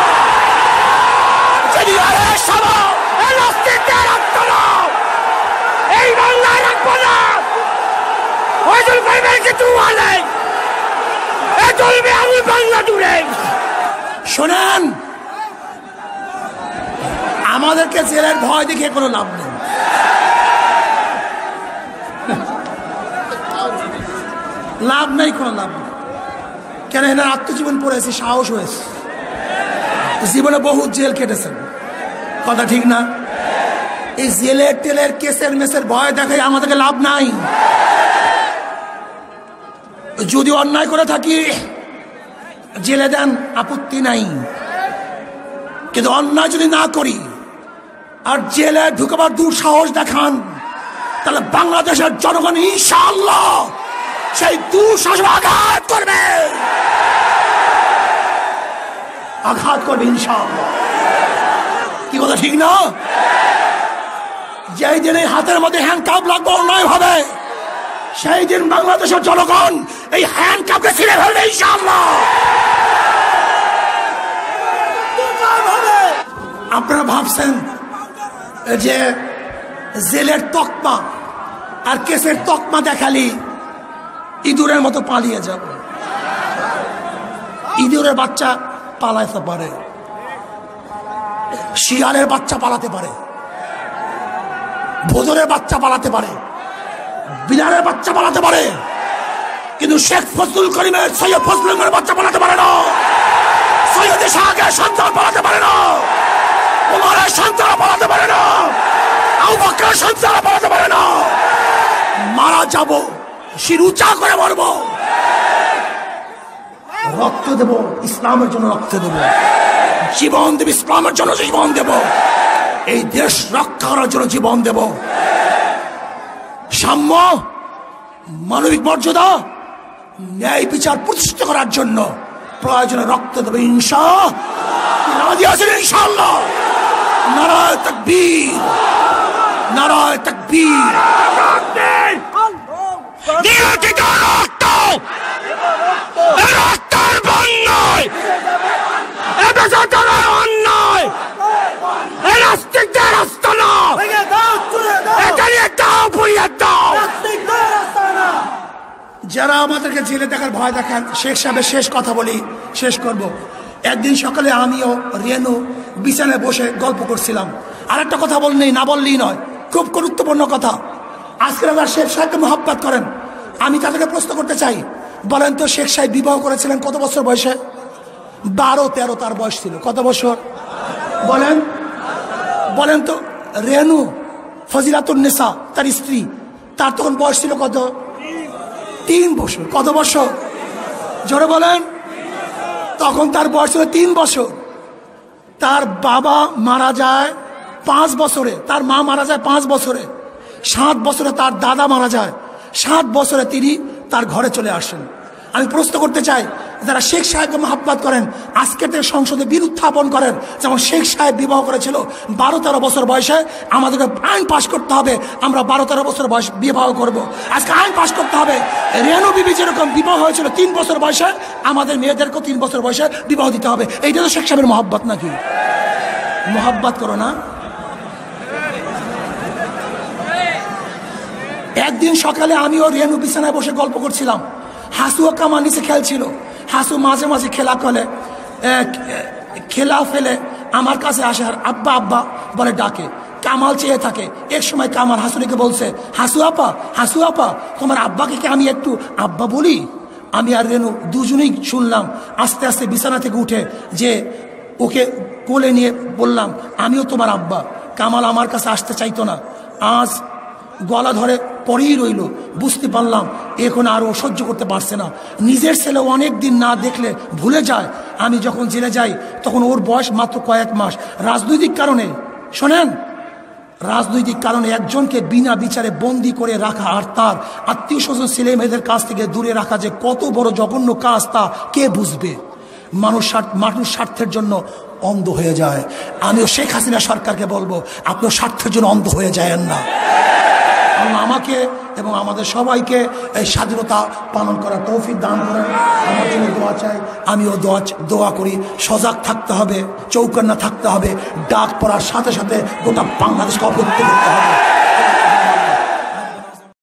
যেদিন অ্যারেস্ট হবো, এই নাস্তিকদের রাখতো না, এই বাংলায় রাখবো না। ওইজন ভাইবের কিছু বলে এ চলবে, আমি বাংলা দূরে। শোনেন, আমাদেরকে জেলের ভয় দেখে কোনো লাভ নেই। লাভ নাই, কোনো লাভ নেই। কেন? এনার আত্মজীবন পড়েছে, সাহস হয়েছে, জীবনে বহু জেল কেটেছেন, কথা ঠিক না? এই জেলের টেলের কেসের মেসের ভয় দেখাই আমাদেরকে লাভ নাই। যদি অন্যায় করে থাকি জেলে দেন, আপত্তি নাই, কিন্তু অন্যায় যদি না করি আর জেলে ঢুকাবার দুঃসাহস দেখান, তাহলে বাংলাদেশের জনগণ ইনশাআল্লাহ সেই দুঃসাহস আঘাত করবে, আঘাত করবে ইনশাআল্লাহ। কি কথা ঠিক না? যেই দিন এই হাতের মধ্যে হ্যান্ডকাপ লাগবে অন্যায় হবে, সেই দিন বাংলাদেশের জনগণ এই হ্যান্ডকাপকে ছিঁড়ে ফেলবে ইনশাআল্লাহ। আপনারা ভাবছেন যে জেলের তকমা আর কেসের তকমা দেখালি ইঁদুরের মতো পালিয়ে যাব? ইঁদুরের বাচ্চা পালাতে পারে, শিয়ালের বাচ্চা পালাতে পারে, ভোজনের বাচ্চা পালাতে পারে, বিড়ালের বাচ্চা পালাতে পারে, কিন্তু শেখ ফজলুল করিমের, সৈয়দ ফজলুল করিমের বাচ্চা পালাতে পারে না, সৈয়দ শাহের সন্তান পালাতে পারে না, ওমরের সন্তান পালাতে পারে না, আবু বকরের সন্তান পালাতে পারে না। মারা যাব, শির উঁচা করে মরব, রক্ত দেব ইসলামের জন্য, রক্ত দেব, জীবন দেব ইসলামের জন্য, জীবন দেব, এই দেশ রক্ষা করার জন্য জীবন দেব। সাম্য, মানবিক মর্যাদা, ন্যায় বিচার প্রতিষ্ঠিত করার জন্য প্রয়োজনে রক্ত দেবে ইনশাআল্লাহ। নারায়ে তাকবীর, নারায়ে তাকবীর। যারা আমাদেরকে জেলে দেখার ভয় দেখান, শেখ সাহেবের শেষ কথা বলি, শেষ করব। একদিন সকালে আমিও রেনু বিছানায় বসে গল্প করছিলাম, আর একটা কথা বললেই না বললেই নয়, খুব গুরুত্বপূর্ণ কথা। আজকের আমার শেখ সাহেবকে মহব্বত করেন, আমি তাদেরকে প্রশ্ন করতে চাই, বলেন তো শেখ সাহেব বিবাহ করেছিলেন কত বছর বয়সে? 12-13 তার বয়স ছিল। কত বছর বলেন? বলেন তো। রেনু ফজিলাতুন নেসা তার স্ত্রী, তার তখন বয়স ছিল কত? 3 বছর। কত বছর? জোরে বলেন। তখন তার বয়স ছিল 3 বছর। তার বাবা মারা যায় 5 বছরে, তার মা মারা যায় 5 বছরে, 7 বছরে তার দাদা মারা যায়, 7 বছরে তিনি তার ঘরে চলে আসেন। আমি প্রশ্ন করতে চাই, যারা শেখ সাহেবকে মহাব্বত করেন আজকে থেকে সংসদে বিল উত্থাপন করেন, যেমন শেখ সাহেব বিবাহ করেছিল 12-13 বছর বয়সে। আমাদেরকে আইন পাশ করতে হবে, আমরা 12-13 বছর বয়স বিবাহ করব। আজকে আইন পাশ করতে হবে, রেনু বিবি যেরকম বিবাহ হয়েছিল 3 বছর বয়সে, আমাদের মেয়েদেরকেও 3 বছর বয়সে বিবাহ দিতে হবে। এইটা তো শেখ সাহেবের মহাব্বত নাকি? মহাব্বত করো না। একদিন সকালে আমিও রেনু বিছানায় বসে গল্প করছিলাম, হাসুও কামার নিচে খেলছিল। হাসু মাঝে মাঝে খেলা ফেলে আমার কাছে আসে আর আব্বা আব্বা বলে ডাকে। কামাল চেয়ে থাকে। এক সময় কামাল হাসুরিকে বলছে, হাসু আপা তোমার আব্বাকে কি আমি একটু আব্বা বলি? আমি আর রেনু দুজনেই শুনলাম। আস্তে আস্তে বিছানা থেকে উঠে যে ওকে কোলে নিয়ে বললাম, আমিও তোমার আব্বা। কামাল আমার কাছে আসতে চাইতো না, আজ গলা ধরে পরেই রইল। বুঝতে পারলাম এখন আর ও সহ্য করতে পারছে না। নিজের ছেলে অনেক দিন না দেখলে ভুলে যায়। আমি যখন জেলে যাই তখন ওর বয়স মাত্র কয়েক মাস। রাজনৈতিক কারণে, শোনেন, রাজনৈতিক কারণে একজনকে বিনা বিচারে বন্দি করে রাখা আর তার আত্মীয় স্বজন ছেলে মেয়েদের কাছ থেকে দূরে রাখা যে কত বড় জঘন্য কাজ তা কে বুঝবে? মানুষ স্বার্থের জন্য অন্ধ হয়ে যায়। আমিও শেখ হাসিনা সরকারকে বলবো, আপনিও স্বার্থের জন্য অন্ধ হয়ে যায়েন না। আমাকে এবং আমাদের সবাইকে এই স্বাধীনতা পালন করার তৌফিক দান করেন। আমার জন্য দোয়া চাই, আমিও দোয়া করি। সজাগ থাকতে হবে, চৌকান্না থাকতে হবে। ডাক পড়ার সাথে সাথে গোটা বাংলাদেশকে অবগত করতে হবে।